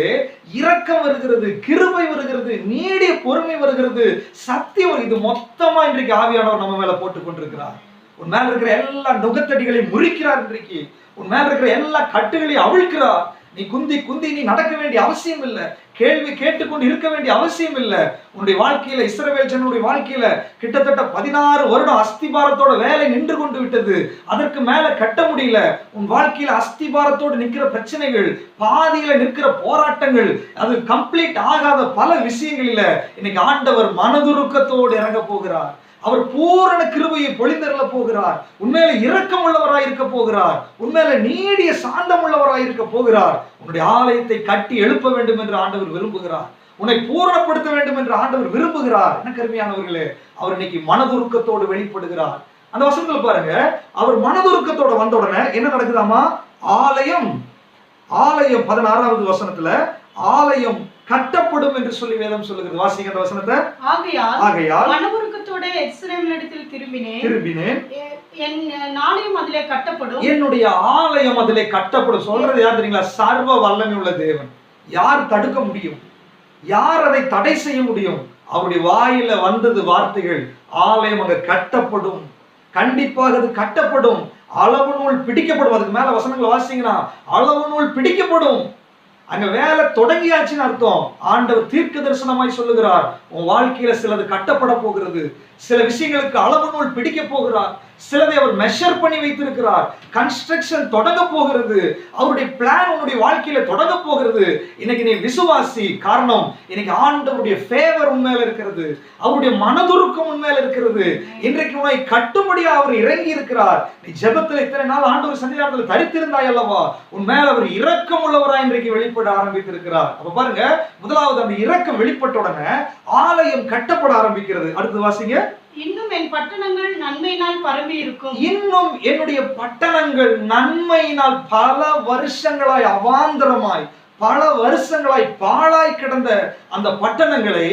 Speaker 2: இரக்கம் வருகிறது, கிருபை வருகிறது, நீடிய பொறுமை வருகிறது, சத்தியம். இது மொத்தமா இன்றைக்கு ஆவியானவர் நம்ம மேல போட்டு கொண்டிருக்கிறார். உன் மேல இருக்கிற எல்லா நுகத்தடிகளையும் முறிக்கிறார். இன்றைக்கு உன் மேல இருக்கிற எல்லா கட்டுகளையும் அவிழ்க்கிறார். நீ குந்தி நீ நடக்க வேண்டிய அவசியம் இல்லை. கேள்வி கேட்டுக்கொண்டு இருக்க வேண்டிய அவசியம் இல்லை. உன்னுடைய வாழ்க்கையில, இஸ்ரவேல் ஜனங்களுடைய வாழ்க்கையில கிட்டத்தட்ட 16 வருடம் அஸ்திபாரத்தோட வேலை நின்று கொண்டு விட்டது. அதற்கு மேல கட்ட முடியல. உன் வாழ்க்கையில அஸ்திபாரத்தோடு நிற்கிற பிரச்சனைகள், பாதியில நிற்கிற போராட்டங்கள், அது கம்ப்ளீட் ஆகாத பல விஷயங்களில இன்னைக்கு ஆண்டவர் மனதுருக்கத்தோடு இறங்க போகிறார். அவர் பூரண கிருபையை பொழிந்தருள போகிறார். உண்மையில இரக்கம் உள்ளவராய் இருக்க போகிறார். உண்மையில நீடிய சாந்தம் உள்ளவராய் இருக்க போகிறார். உன்னுடைய ஆலயத்தை கட்டி எழுப்ப வேண்டும் என்று ஆண்டவர் விரும்புகிறார். உன்னை பூரணப்படுத்த வேண்டும் என்று ஆண்டவர் விரும்புகிறார். எனக்கு அருமையானவர்களே, அவர் இன்னைக்கு மனதுருக்கத்தோடு வெளிப்படுகிறார். அந்த வசனத்துல பாருங்க, அவர் மனதுருக்கத்தோட வந்த உடனே என்ன நடக்குதாமா? ஆலயம் 16வது வசனத்துல ஆலயம் கட்டப்படும் என்று சொல்லி வேதம் சொல்லுகிறது. வாசிங்க அந்த வசனத்தை. ஆகையால் மனதுருக்கத்தோட எருசலேமினிடத்தில் திரும்பினேன், என் ஆலயம் அதிலே கட்டப்படும்,
Speaker 1: என்னுடைய ஆலயம் அதிலே கட்டப்படும். சொல்றது யார் தெரியுங்களா? சர்வ வல்லமை உள்ள தேவன். யார் தடுக்க முடியும்? யார் அதை தடை செய்ய முடியும்? அவருடைய வாயில வந்தது வார்த்தைகள், ஆலயம் அங்க கட்டப்படும், கண்டிப்பாக அது கட்டப்படும், அளவு நூல் பிடிக்கப்படும். அதுக்கு மேல வசனங்களை வாசிங்கன்னா அளவு நூல் பிடிக்கப்படும். அங்க வேலை தொடங்கியாச்சுன்னு அர்த்தம். ஆண்டவர் தீர்க்க தரிசனமாய் சொல்லுகிறார், உன் வாழ்க்கையில சிலது கட்டப்பட போகிறது, சில விஷயங்களுக்கு அளவு நூல் பிடிக்க போகிறார், சிலதை அவர் மெஷர் பண்ணி வைத்திருக்கிறார். கன்ஸ்ட்ரக்ஷன் தொடங்க போகிறது. அவருடைய பிளான் உன்னுடைய வாழ்க்கையில தொடங்க போகிறது. இன்னைக்கு நீ விசுவாசி. காரணம், இன்னைக்கு ஆண்டவருடைய ஃபேவர் உண்மையில இருக்கிறது, அவருடைய மனதுருக்கம் உண்மையில இருக்கிறது. இன்றைக்கு உன்னை கட்டும்படியா அவர் இறங்கி இருக்கிறார். நீ ஜெபத்துல இத்தனை நாள் ஆண்டவர் சன்னிதானத்துல தரித்திருந்தாய் அல்லவா? உன் மேல அவர் இரக்கம் உள்ளவராய் இன்றைக்கு வெளிப்பட ஆரம்பித்திருக்கிறார். அப்ப பாருங்க, முதலாவது அந்த இரக்கம் வெளிப்பட்ட உடனே ஆலயம் கட்டப்பட ஆரம்பிக்கிறது. அடுத்து வாசிங்க.
Speaker 2: இன்னும் என் பட்டணங்கள் நன்மையினால் பரவி இருக்கும்.
Speaker 1: இன்னும் என்னுடைய பட்டணங்கள் நன்மையினால் பல வருஷங்களாய் அவாந்தரமாய், பல வருஷங்களாய் பாழாய் கிடந்த அந்த பட்டணங்களை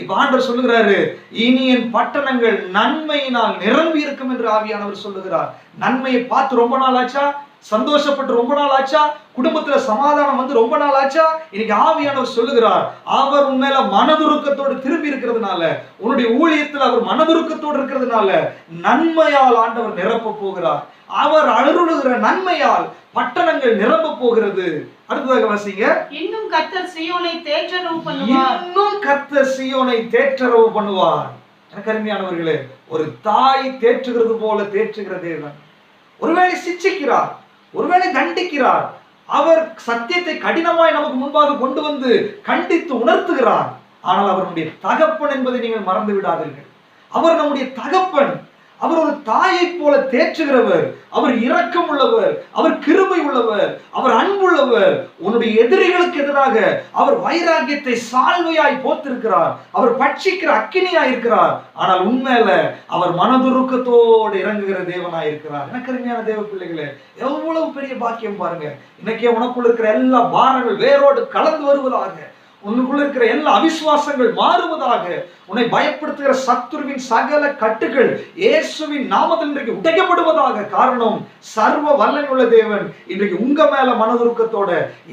Speaker 1: இப்ப ஆண்டவர் சொல்லுகிறாரு, இனி என் பட்டணங்கள் நன்மையினால் நிரம்பி இருக்கும் என்று ஆவியானவர் சொல்லுகிறார். நன்மையை பார்த்து ரொம்ப நாள் ஆச்சா? சந்தோஷப்பட்டு ரொம்ப நாள் ஆச்சா? குடும்பத்துல சமாதானம் வந்து ரொம்ப நாள் ஆச்சா? இன்னைக்கு ஆவியானவர் சொல்லுகிறார், அவர் உண்மையில மனதுருக்கத்தோடு திரும்பி இருக்கிறதுனால, உன்னுடைய ஊழியத்தில் அவர் மனதுருக்கத்தோடு இருக்கிறதுனால நன்மையால் ஆண்டவர் நிரப்ப போகிறார். அவர் அருளுகிற நன்மையால் பட்டணங்கள் நிரம்ப போகிறது. அடுத்ததாக வாசிங்க.
Speaker 2: இன்னும் கர்த்தர் சீயோனை தேற்றரவு பண்ணுவார்.
Speaker 1: இன்னும் கர்த்தர் சீயோனை தேற்றரவு பண்ணுவார். எனக்கு அருமையானவர்களே, ஒரு தாய் தேற்றுகிறது போல தேற்றுகிற தேவன். ஒருவேளை சிட்சிக்கிறார், ஒருவேளை தண்டிக்கிறார். அவர் சத்தியத்தை கடினமாய் நமக்கு முன்பாக கொண்டு வந்து கண்டித்து உணர்த்துகிறார். ஆனால் அவர் நம்முடைய தகப்பன் என்பதை நீங்கள் மறந்து விடாதீர்கள். அவர் நம்முடைய தகப்பன். அவர் ஒரு தாயை போல தேற்றுகிறவர். அவர் இரக்கம் உள்ளவர், அவர் கிருபை உள்ளவர், அவர் அன்புள்ளவர். உன்னுடைய எதிரிகளுக்கு எதிராக அவர் வைராக்கியத்தை சால்வையாய் போத்திருக்கிறார். அவர் பட்சிக்கிற அக்கினியாய் இருக்கிறார். ஆனால் உண்மையில அவர் மனதுருக்கத்தோடு இறங்குகிற தேவனாய் இருக்கிறார். எனக்கு அருமையான தேவ பிள்ளைகளே, எவ்வளவு பெரிய பாக்கியம் பாருங்க. இன்னைக்கே உனக்குள்ள இருக்கிற எல்லா பாரங்கள் வேரோடு கலந்து வருவதாக. உனக்குள்ள இருக்கிற எல்லா அவிசுவாசங்கள் மாறுவதாக. உன்னை பயப்படுத்துகிற சத்துருவின் சகல கட்டுகள் இயேசுவின் நாமத்தில் இன்றைக்கு உடைக்கப்படுவதாக. காரணம், சர்வ வல்லமையுள்ள தேவன் இன்றைக்கு உங்க மேல மனதுருக்கத்தோட,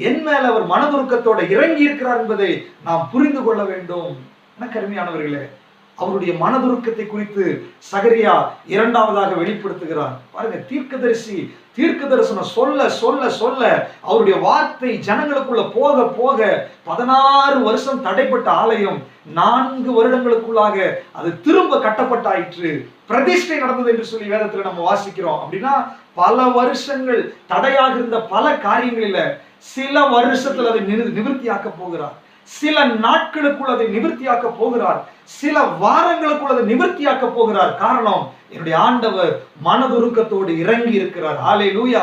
Speaker 1: என் மேல அவர் மனதுருக்கத்தோட இறங்கி இருக்கிறார் என்பதை நாம் புரிந்து கொள்ள வேண்டும். கருமையானவர்களே, அவருடைய மனதுருக்கத்தை குறித்து சகரியா இரண்டாவதாக வெளிப்படுத்துகிறார். பாருங்க, தீர்க்க தரிசனம் சொல்ல சொல்ல சொல்ல அவருடைய வார்த்தை ஜனங்களுக்குள்ள போக போக 16 வருஷம் தடைப்பட்ட ஆலயம் 4 வருடங்களுக்குள்ளாக அது திரும்ப கட்டப்பட்டாயிற்று, பிரதிஷ்டை நடந்தது என்று சொல்லி வேதத்துல நம்ம வாசிக்கிறோம். அப்படின்னா பல வருஷங்கள் தடையாக இருந்த பல காரியங்களில சில வருஷத்துல அதை நிவர்த்தியாக்க போகிறார். சில நாட்களுக்குள் அதை நிவர்த்தியாக்க போகிறார். சில வாரங்களுக்குள் அதை நிவர்த்தியாக்க போகிறார். காரணம், என்னுடைய ஆண்டவர் மனதுருக்கத்தோடு இறங்கி இருக்கிறார். ஹல்லேலூயா.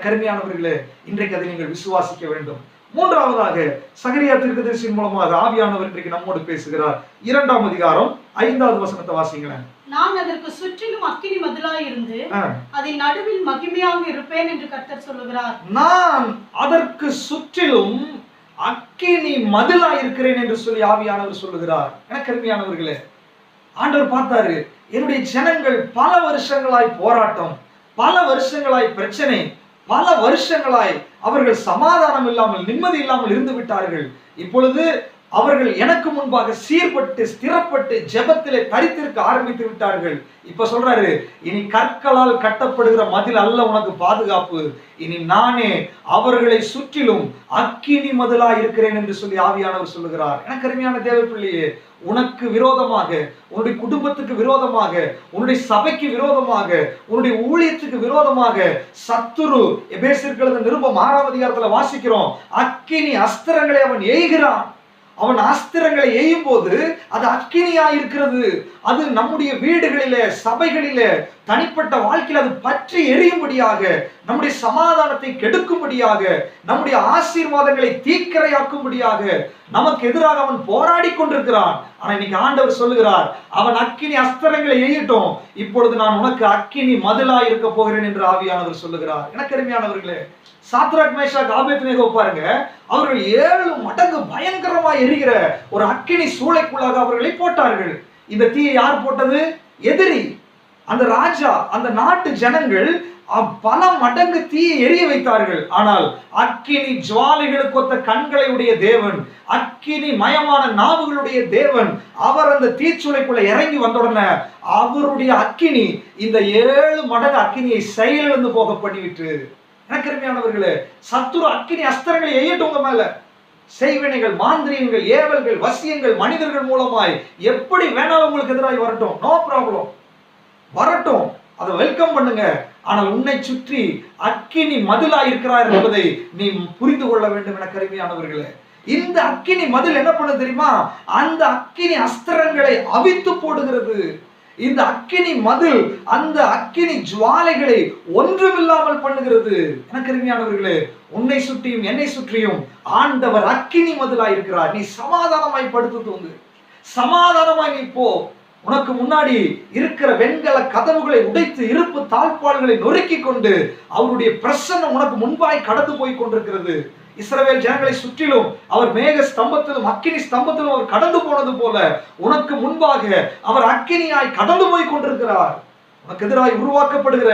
Speaker 1: கருமையானவர்களே, இன்றைக்கு அதை நீங்கள் விசுவாசிக்க வேண்டும். மூன்றாவதாக சகரியா தீர்க்கதரிசியின் மூலமாக ஆவியானவர் இன்றைக்கு நம்மோடு பேசுகிறார். 2ஆம் அதிகாரம் 5வது வசனத்தை வாசிங்களேன்.
Speaker 2: நான் அதற்கு சுற்றிலும் அக்கினி மதிலாய் இருந்து அதன் நடுவில் மகிமையாக இருப்பேன் என்று கர்த்தர் சொல்லுகிறார்.
Speaker 1: நான் அதற்கு சுற்றிலும் அக்கினி மதிலா இருக்கிறேன் என்று சொல்லி ஆவியானவர் சொல்லுகிறார். எனக்கு அருமையானவர்களே, ஆண்டவர் பார்த்தாரு, என்னுடைய ஜனங்கள் பல வருஷங்களாய் போராட்டம், பல வருஷங்களாய் பிரச்சனை, பல வருஷங்களாய் அவர்கள் சமாதானம் இல்லாமல் நிம்மதி இல்லாமல் இருந்து விட்டார்கள். இப்பொழுது அவர்கள் எனக்கு முன்பாக சீர்பட்டு ஸ்திரப்பட்டு ஜெபத்திலே தரித்திருக்க ஆரம்பித்து விட்டார்கள். இப்ப சொல்றாரு, இனி கற்களால் கட்டப்படுகிற மதில் அல்ல உனக்கு பாதுகாப்பு, இனி நானே அவர்களை சுற்றிலும் அக்கினி மதிலா இருக்கிறேன் என்று சொல்லி ஆவியானவர் சொல்லுகிறார். எனக்கு அருமையான தேவ பிள்ளையே, உனக்கு விரோதமாக, உன்னுடைய குடும்பத்துக்கு விரோதமாக, உன்னுடைய சபைக்கு விரோதமாக, உன்னுடைய ஊழியத்துக்கு விரோதமாக சத்துரு, எபேசியர் நிருபம் 6ஆம் அதிகாரத்துல வாசிக்கிறோம், அக்கினி அஸ்திரங்களை அவன் எய்கிறான். அவன் அஸ்திரங்களை எய்யும் போது அது அக்கினியா இருக்கிறது. அது நம்முடைய வீடுகளிலே, சபைகளிலே, தனிப்பட்ட வாழ்க்கையில் அது பற்றி எரியும்படியாக, நம்முடைய சமாதானத்தை கெடுக்கும்படியாக, நம்முடைய ஆசீர்வாதங்களை தீக்கிரையாக்கும்படியாக நமக்கு எதிராக அவன் போராடி கொண்டிருக்கிறான். ஆனா இன்னைக்கு ஆண்டவர் சொல்லுகிறார், அவன் அக்கினி அஸ்திரங்களை எய்யட்டும், இப்பொழுது நான் உனக்கு அக்கினி மதிலா இருக்க போகிறேன் என்று ஆவியானவர் சொல்லுகிறார். எனக்கு அருமையானவர்களே, சாத்ராக் மேஷாக் ஆபேத்நேகோ பாருங்க, அவர்கள் 7 மடங்கு பயங்கரமாய் எரிகிற ஒரு அக்கினி சூளைக்குள்ளாக அவர்களை போட்டார்கள். இந்த தீயை யார் போட்டது? எதிரி, அந்த ராஜா, அந்த நாட்டு ஜனங்கள் பல மடங்கு தீயை எரிய வைத்தார்கள். ஆனால் அக்கினி ஜுவாலைகளுக்கு ஒத்த கண்களை உடைய தேவன், அக்கினி மயமான நாவுகளுடைய தேவன், அவர் அந்த தீச்சுளைக்குள்ள இறங்கி வந்த உடனே அவருடைய அக்கினி இந்த 7 மடங்கு அக்கினியை செயலிழந்து போக பண்ணிவிட்டு. எனக்கு அருமையானவர்களே, சத்துரு அக்கினி அஸ்திரங்களை எய்யட்டும் உங்க மேல. செய்வினைகள், மாந்திரியங்கள், ஏவல்கள், வசியங்கள் மனிதர்கள் மூலமாய் எப்படி வேணாலும் உங்களுக்கு எதிராக வரட்டும், நோ ப்ராப்ளம், வரட்டும், அதை வெல்கம் பண்ணுங்க. ஆனால் உன்னை சுற்றி அக்கினி மதிலா இருக்கிறார் என்பதை நீ புரிந்து கொள்ள வேண்டும். எனக்கு அருமையானவர்களே, இந்த அக்கினி மதில் என்ன பண்ண தெரியுமா? அந்த அக்கினி அஸ்திரங்களை அவித்து போடுகிறது. இந்த அக்கினி மதில் அந்த அக்கினி ஜுவாலைகளை ஒன்றுமில்லாமல் பண்ணுகிறது. எனக்கு அருமையானவர்களே, உன்னை சுற்றியும் என்னை சுற்றியும் ஆண்டவர் அக்கினி மதிலா இருக்கிறார். நீ சமாதானமாய் படுத்து தூங்கு, சமாதானமாய் நீ போ. உனக்கு முன்னாடி இருக்கிற வெண்கல கதவுகளை உடைத்து இருப்பு தாழ்பால்களை நொறுக்கி கொண்டு அவருடைய பிரசன்னம் உனக்கு முன்பாய் கடந்து போய் கொண்டிருக்கிறது. இஸ்ரவேல் ஜனங்களை சுற்றிலும் அவர் மேக ஸ்தம்பத்திலும் அக்கினி ஸ்தம்பத்திலும் அவர் கடந்து போனது போல உனக்கு முன்பாக அவர் அக்கினியாய் கடந்து போய் கொண்டிருக்கிறார். உனக்கு எதிராய் உருவாக்கப்படுகிற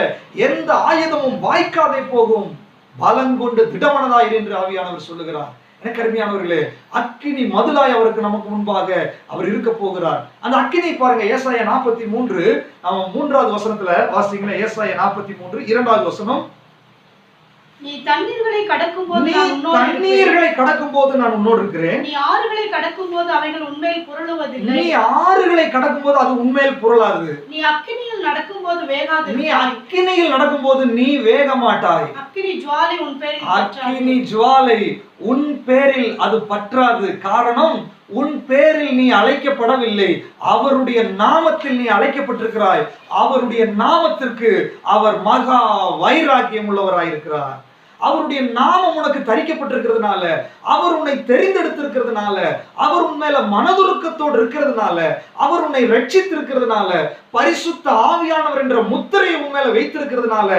Speaker 1: எந்த ஆயுதமும் வாய்க்காதே போகும். பலங்கொண்டு திடமனதாயிரு என்று ஆவியானவர் சொல்லுகிறார். எனக்கு அருமையானவர்களே, அக்கினி மதிலாய் அவருக்கு நமக்கு முன்பாக அவர் இருக்க போகிறார். அந்த அக்கினி பாருங்க, ஏசாயா 43 3வது வசனத்துல வாசிங்களா. ஏசாயா 43 2வது வசனம்,
Speaker 2: நீ தண்ணீர்களை கடக்கும்போது
Speaker 1: நான் உன்னோடு இருக்கிறேன்.
Speaker 2: நீ ஆறுகளை கடக்கும்போது அவைகள் உண்மையில் புரளுவதில்லை.
Speaker 1: நீ ஆறுகளை கடக்கும்போது அது உண்மையில் புரளாது.
Speaker 2: நீ அக்கினியில் நடக்கும்போது வேகாது.
Speaker 1: நீ அக்கினியில் நடக்கும்போது நீ வேக மாட்டாய்.
Speaker 2: அக்கினி ஜுவாலை உன் பேரில்
Speaker 1: அக்கினி ஜுவாலை உன் பேரில் அது பற்றாது. காரணம், உன் பேரில் நீ அழைக்கப்படவில்லை, அவருடைய நாமத்தில் நீ அழைக்கப்பட்டிருக்கிறாய். அவருடைய நாமத்திற்கு அவர் மகா வைராக்கியம் உள்ளவராயிருக்கிறார். அவருடைய நாமம் உனக்கு தரிக்கப்பட்டிருக்கிறதுனால, அவர் உன்னை தெரிந்தெடுத்திருக்கிறதுனால, அவர் உன் மேல மனதுருக்கத்தோடு இருக்கிறதுனால, அவர் உன்னை ரட்சித்திருக்கிறதுனால, பரிசுத்த ஆவியானவர் என்ற முத்திரையை உன் மேல வைத்திருக்கிறதுனால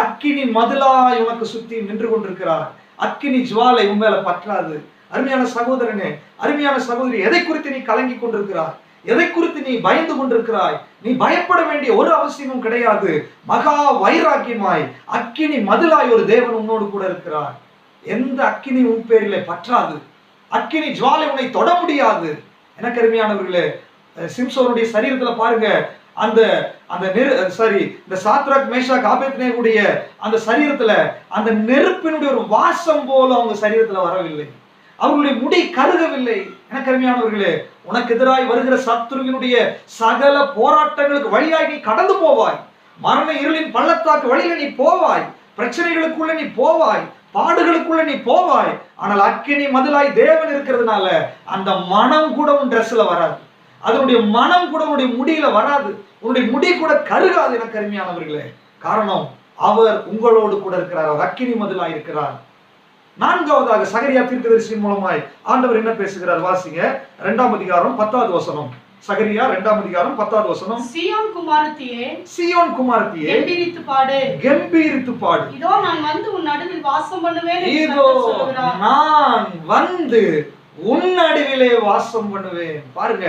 Speaker 1: அக்கினி மதிலாய் உனக்கு சுத்தி நின்று கொண்டிருக்கிறார். அக்கினி ஜுவாலை உன் மேல பற்றாது. அருமையான சகோதரனே, அருமையான சகோதரி, எதை குறித்து நீ கலங்கி கொண்டிருக்கிறாய்? எதை குறித்து நீ பயந்து கொண்டிருக்கிறாய்? நீ பயப்பட வேண்டிய ஒரு அவசியமும் கிடையாது. மகா வைராக்கியமாய் அக்கினி மதிலாய் ஒரு தேவன் உன்னோடு கூட இருக்கிறார். எந்த அக்கினி உன் பேரிலே பற்றாது. அக்கினி ஜுவாலை உன்னை தொட முடியாது. எனக்கு அருமையானவர்களே, சிம்சோனுடைய சரீரத்துல பாருங்க, அந்த இந்த சாத்ராக் மேஷாக் ஆபேத்நேகோவுடைய அந்த சரீரத்துல அந்த நெருப்பினுடைய ஒரு வாசம் போல அவங்க சரீரத்துல வரவில்லை. அவர்களுடைய முடி கருகவில்லை. எனக்கு அருமையானவர்களே, உனக்கு எதிராய் வருகிற சத்துருவினுடைய சகல போராட்டங்களுக்கு வழியாய் நீ கடந்து போவாய். மரண இருளின் பள்ளத்தாக்கு வழியில நீ போவாய். பிரச்சனைகளுக்குள்ள நீ போவாய். பாடுகளுக்குள்ள நீ போவாய். ஆனால் அக்கினி மதிலாய் தேவன் இருக்கிறதுனால அந்த மனம் கூட உன் ட்ரெஸ்ல வராது. அதனுடைய மனம் கூட உன்னுடைய முடியில வராது. உன்னுடைய முடி கூட கருகாது. எனக்கு அருமையானவர்களே, காரணம் அவர் உங்களோடு கூட இருக்கிறார். அவர் அக்கினி மதிலாய் இருக்கிறார். நான்காவதாக சகரியா தீர்க்கதரிசியின் மூலமாய் ஆண்டவர் என்ன பேசுகிறார்? வாசிங்க, 2ஆம் அதிகாரம் 10வது வசனம். சகரியா 2ஆம் அதிகாரம் 10வது வசனம்.
Speaker 2: சீயோன் குமாரத்தியே,
Speaker 1: சீயோன் குமாரத்தியே,
Speaker 2: கெம்பீரித்து பாடு,
Speaker 1: கெம்பீரித்து பாடு.
Speaker 2: இதோ நான் வந்து உன் நடுவில் வாசம் பண்ணுவேன்.
Speaker 1: இதோ நான் வந்து உன் நடுவிலே வாசம் பண்ணுவேன். பாருங்க,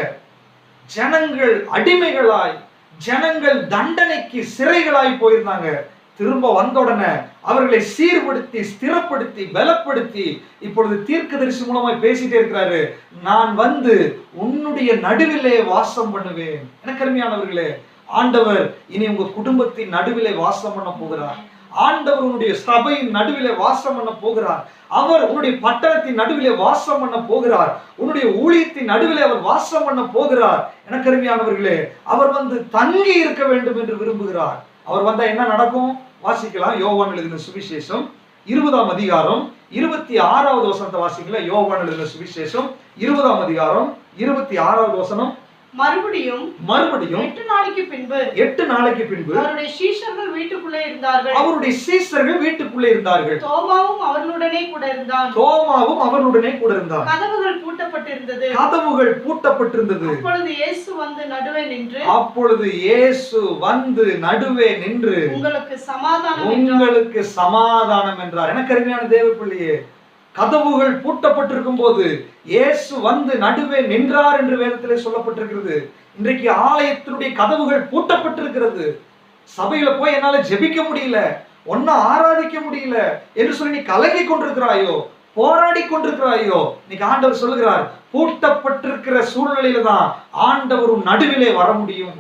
Speaker 1: ஜனங்கள் அடிமைகளாய், ஜனங்கள் தண்டனைக்கு சிறைகளாய் போயிருந்தாங்க. திரும்ப வந்த உடனே அவர்களை சீர்படுத்தி, ஸ்திரப்படுத்தி, பலப்படுத்தி இப்பொழுது தீர்க்கதரிசி மூலமாய் பேசிட்டே இருக்கிறாரு. நான் வந்து உன்னுடைய நடுவிலே வாசம் பண்ணுவேன். எனக்கு அருமையானவர்களே, ஆண்டவர் இனி உங்க குடும்பத்தின் நடுவிலே வாசம் பண்ண போகிறார். ஆண்டவர் உன்னுடைய சபையின் நடுவிலே வாசம் பண்ண போகிறார். அவர் உன்னுடைய பட்டணத்தின் நடுவிலே வாசம் பண்ண போகிறார். உன்னுடைய ஊழியத்தின் நடுவிலே அவர் வாசம் பண்ண போகிறார். எனக்கு அருமையானவர்களே, அவர் வந்து தங்கி இருக்க வேண்டும் என்று விரும்புகிறார். அவர் வந்தா என்ன நடக்கும்? வாசிக்கலாம். யோவான் எழுதின சுவிசேஷம் 20ஆம் அதிகாரம் 26வது வசனத்தை வாசிக்கலாம். யோவான் எழுதின சுவிசேஷம் 20ஆம் அதிகாரம் 26வது வசனம். மறுபடியும்
Speaker 2: 8 நாளைக்கு பின்பு
Speaker 1: அவருடைய
Speaker 2: சீஷர்கள் வீட்டுக்குள்ளே இருந்தார்கள். தோமாவும் அவர்களுடனே கூட இருந்தான். கதவுகள் பூட்டப்பட்டிருந்தது. அப்பொழுது இயேசு வந்து நடுவே நின்று உங்களுக்கு சமாதானம் என்றார். எனக்கு அருமையான தேவ பிள்ளையே, கதவுகள் பூட்டப்பட்டிருக்கும் போது இயேசு வந்து நடுவே நின்றார் என்று வேதத்திலே சொல்லப்பட்டிருக்கிறது. இன்றைக்கு ஆலயத்தினுடைய கதவுகள் பூட்டப்பட்டிருக்கிறது. சபையில போய் என்னால ஜெபிக்க முடியல, ஒன்னும் ஆராதிக்க முடியல என்று சொல்லி நீ கலங்கி கொண்டிருக்கிறாயோ, போராடி கொண்டிருக்கிறாயோ, இன்னைக்கு ஆண்டவர் சொல்லுகிறார், பூட்டப்பட்டிருக்கிற சூழ்நிலையில தான் ஆண்டவர் உன் நடுவிலே வர முடியும்.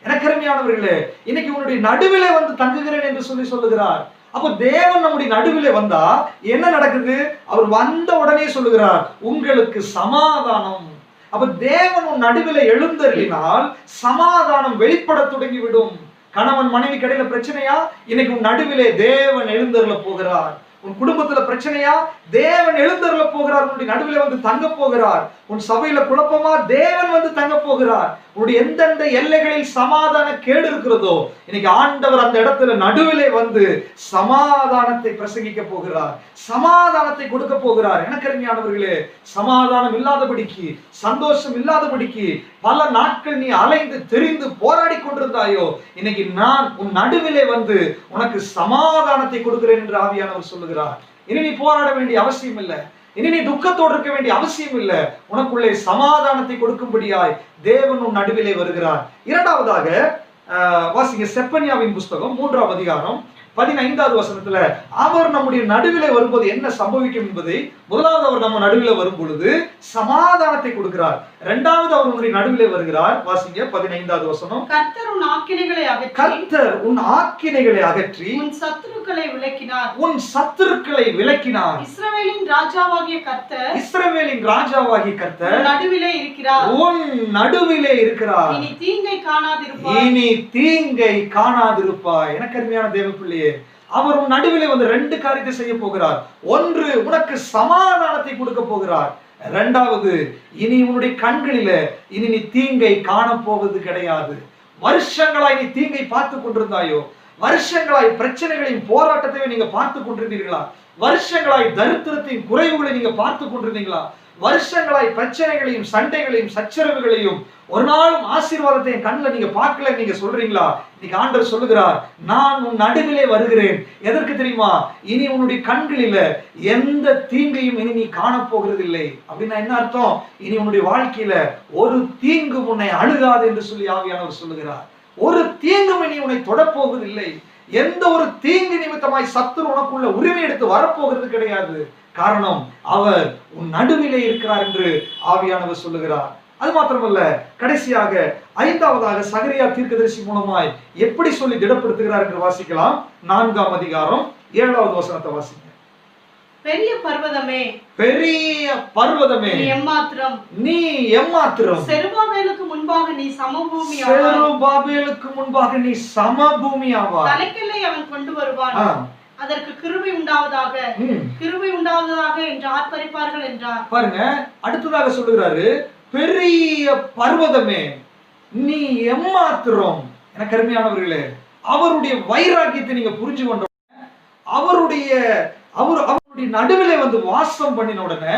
Speaker 2: எனக்கு அருமையானவர்களே, இன்னைக்கு உன்னுடைய நடுவிலே வந்து தங்குகிறேன் என்று சொல்லுகிறார். அப்ப தேவன் நம்முடைய நடுவிலே வந்தா என்ன நடக்குது? அவர் வந்த உடனே சொல்லுகிறார், உங்களுக்கு சமாதானம். அப்ப தேவன் உன் நடுவிலே எழுந்தருளினால் சமாதானம் வெளிப்பட தொடங்கிவிடும். கணவன் மனைவி கடையில பிரச்சனையா? இன்னைக்கு உன் நடுவிலே தேவன் எழுந்தருள போகிறார். உன் குடும்பத்துல பிரச்சனையா? தேவன் எழுந்தருள போகிறார். உன்னுடைய நடுவிலே வந்து தங்க போகிறார். உன் சபையில குழப்பமா? தேவன் வந்து தங்க போகிறார். உன்னுடைய எந்தெந்த எல்லைகளில் சமாதான கேடு இருக்கிறதோ இன்னைக்கு ஆண்டவர் அந்த இடத்துல நடுவிலே வந்து சமாதானத்தை பிரசங்கிக்க போகிறார். சமாதானத்தை கொடுக்க போகிறார். எனக்கு அருமையானவர்களே, சமாதானம் இல்லாதபடிக்கு, சந்தோஷம் இல்லாதபடிக்கு பல நாட்கள் நீ அலைந்து தெரிந்து போராடி கொண்டிருந்தாயோ, இன்னைக்கு நான் உன் நடுவிலே வந்து உனக்கு சமாதானத்தை கொடுக்கிறேன் என்று ஆவியானவர் சொல்லுகிறார். இனி நீ போராட வேண்டிய அவசியம் இல்லை. இனி நீ துக்கத்தோடு இருக்க வேண்டிய அவசியம் இல்லை. உனக்குள்ளே சமாதானத்தை கொடுக்கும்படியாய் தேவன் உன் நடுவிலே வருகிறார். இரண்டாவதாக வாசிங்க, செப்பனியாவின் புஸ்தகம் 3ஆம் அதிகாரம் 15வது வசனத்துல அவர் நம்முடைய நடுவிலே வரும்போது என்ன சம்பவிக்கும் என்பதை, முதலாவது அவர் நம்ம நடுவிலே வரும் பொழுது சமாதானத்தை கொடுக்கிறார். இரண்டாவது அவர் நம்முடைய நடுவிலே வருகிறார். வாசிங்க 15வது வசனம். கர்த்தர் உன் ஆக்கினைகளை
Speaker 1: அகற்றி
Speaker 2: உன் சத்துருக்களை
Speaker 1: விலக்கினார்.
Speaker 2: இஸ்ரவேலின் ராஜாவாகிய கர்த்தர்
Speaker 1: உன் நடுவிலே இருக்கிறார்.
Speaker 2: இனி தீங்கை காணாதிருப்பாய்.
Speaker 1: எனக்கு அருமையான தேவ பிள்ளையே, அவர் உன் நடுவிலே வந்து 2 காரியத்தை செய்ய போகிறார். ஒன்று, உனக்கு சமாதானத்தை கொடுக்க போகிறார். இரண்டாவது, இனி உன்னுடைய கண்களில இனி நீ தீங்கை காணப்போவது கிடையாது. வருஷங்களாய் நீ தீங்கை பார்த்து கொண்டிருந்தாயோ, வருஷங்களாய் பிரச்சனைகளையும் போராட்டத்தையும் நீங்க பார்த்து கொண்டிருந்தீர்களா? வருஷங்களாய் தரித்திரத்தையும் குறைவுகளை நீங்க பார்த்து கொண்டிருந்தீங்களா? வருஷங்களாய் பிரச்சனைகளையும் சண்டைகளையும் சச்சரவுகளையும் ஒரு நாளும் ஆசீர்வாதத்தை என் கண்ணில் நீங்க பார்க்கல, நீங்க சொல்றீங்களா? இன்னைக்கு ஆண்டவர் சொல்லுகிறார், நான் உன் நடுவிலே வருகிறேன். எதற்கு தெரியுமா? இனி உன்னுடைய கண்களில எந்த தீங்கையும் இனி நீ காணப்போகிறது இல்லை. அப்படின்னா என்ன அர்த்தம்? இனி உன்னுடைய வாழ்க்கையில ஒரு தீங்கு உன்னை அணுகாது என்று சொல்லி ஆவியானவர் சொல்லுகிறார். ஒரு தீங்கும் இனி உன்னை தொடப்போவதில்லை. எந்த ஒரு தீங்கு நிமித்தமாய் சத்துரு உனக்குள்ள உரிமை எடுத்து வரப்போகிறது கிடையாது. காரணம், அவர் உன் நடுவிலே இருக்கிறார் என்று ஆவியானவர் சொல்லுகிறார். அது மாத்திரமல்ல, கடைசியாக 5வதாக சகரியா தீர்க்கதரிசி மூலமாய் எப்படி சொல்லி திடப்படுத்துகிறார் என்று வாசிக்கலாம். 4ஆம் அதிகாரம் 7வது வசனத்தை வாசிங்க.
Speaker 2: பெரிய பர்வதமே,
Speaker 1: பெரிய பர்வதமே,
Speaker 2: நீ எம்மாத்திரம்,
Speaker 1: நீ எம்மாத்திரம்.
Speaker 2: செருபாபேலுக்கு முன்பாக நீ சமபூமி,
Speaker 1: செருபாபேலுக்கு முன்பாக நீ சமபூமி ஆவாய்.
Speaker 2: தலைக்கல்லை அவன் கொண்டு வருவான், அதற்கு கிருபை உண்டாவதாக, கிருபை உண்டாவதாக என்று ஆர்ப்பரிப்பார்கள் என்றார். பாருங்க, அடுத்ததாக சொல்லுகிறாரு, பெரிய பர்வதமே நீ எம்மாத்திரம். எனக்கு அருமையானவர்களே, அவருடைய வைராக்கியத்தை நீங்க புரிஞ்சு கொண்ட அவருடைய நடுவிலே வந்து வாசம் பண்ணின உடனே,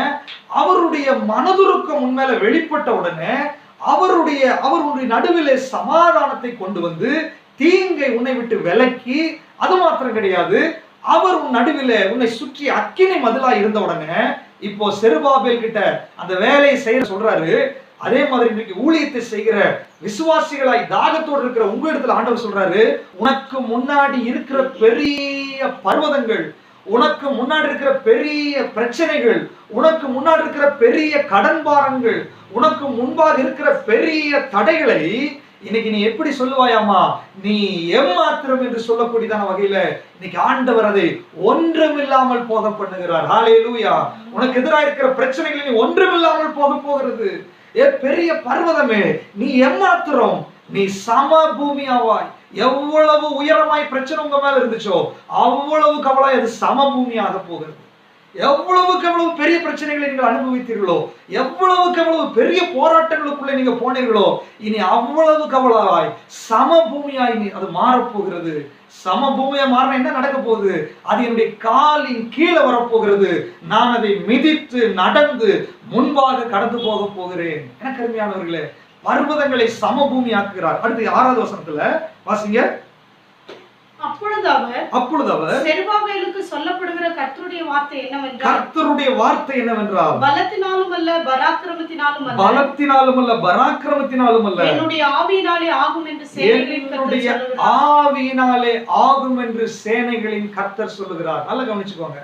Speaker 2: அவருடைய மனதுருக்கம் உண்மையில வெளிப்பட்ட உடனே, அவருடைய நடுவிலே சமாதானத்தை கொண்டு வந்து தீங்கை உன்னை விட்டு விலக்கி, அது மாத்திரம் கிடையாது, அவர் உன் நடுவிலே உன்னை சுற்றி அக்கினி மதிலா இருந்த உடனே இப்போ செருபாபேல் கிட்ட அந்த வேலையை செய்ய சொல்றாரு. அதே மாதிரி இன்னைக்கு ஊழியத்தை செய்கிற விசுவாசிகளாய் தாகத்தோடு இருக்கிற உங்க இடத்துல ஆண்டவர் சொல்றாரு, உனக்கு முன்னாடி இருக்கிற பெரிய பர்வதங்கள், உனக்கு முன்னாடி இருக்கிற பெரிய பிரச்சனைகள், உனக்கு முன்னாடி இருக்கிற பெரிய கடன் பாரங்கள், உனக்கு முன்பாக இருக்கிற பெரிய தடைகளை இன்னைக்கு நீ எப்படி சொல்லுவாயாமா? நீ எம்மாத்திரம் என்று சொல்லக்கூடியதான வகையில இன்னைக்கு ஆண்டவர் அதை ஒன்றுமில்லாமல் போக பண்ணுகிறார். ஹல்லேலூயா. உனக்கு எதிராக இருக்கிற பிரச்சனைகளை நீ ஒன்றுமில்லாமல் போக போகிறது. பெரிய பர்வதமே நீ எம்மாத்திரம், நீ சமபூமி ஆவாய். எவ்வளவு உயரமாய் பிரச்சனை உங்க மேல இருந்துச்சோ அவ்வளவு கவலை அது சமபூமியாக போகிறது. எவ்வளவுக்கு எவ்வளவு பெரிய பிரச்சனைகளை நீங்கள் அனுபவித்தீர்களோ, எவ்வளவுக்கு எவ்வளவு பெரிய போராட்டங்களுக்குள்ளே நீங்க போனீர்களோ, இனி அவ்வளவு கவலையாய் சமபூமியாய் அது மாறப்போகிறது. சமபூமியா மாறின என்ன நடக்க போகுது? அது என்னுடைய காலின் கீழே வரப்போகிறது. நான் அதை மிதித்து நடந்து முன்பாக கடந்து போக போகிறேன். எனக்கு அருமையானவர்களே, பர்வதங்களை சமபூமி ஆக்குகிறார். அடுத்து 6வது வசனத்துல வாசிங்க. அப்பொழுது அவர் செருபாபேலுக்கு சொல்லப்படுகிற கர்த்தருடைய வார்த்தை என்னவென்றால், பலத்தினாலும் அல்ல பராக்கிரமத்தினாலும் அல்ல, என்னுடைய ஆவியினாலே ஆகும் என்று சேனைகளின் கர்த்தர் சொல்லுகிறார். நல்லா கவனிச்சுக்கோங்க.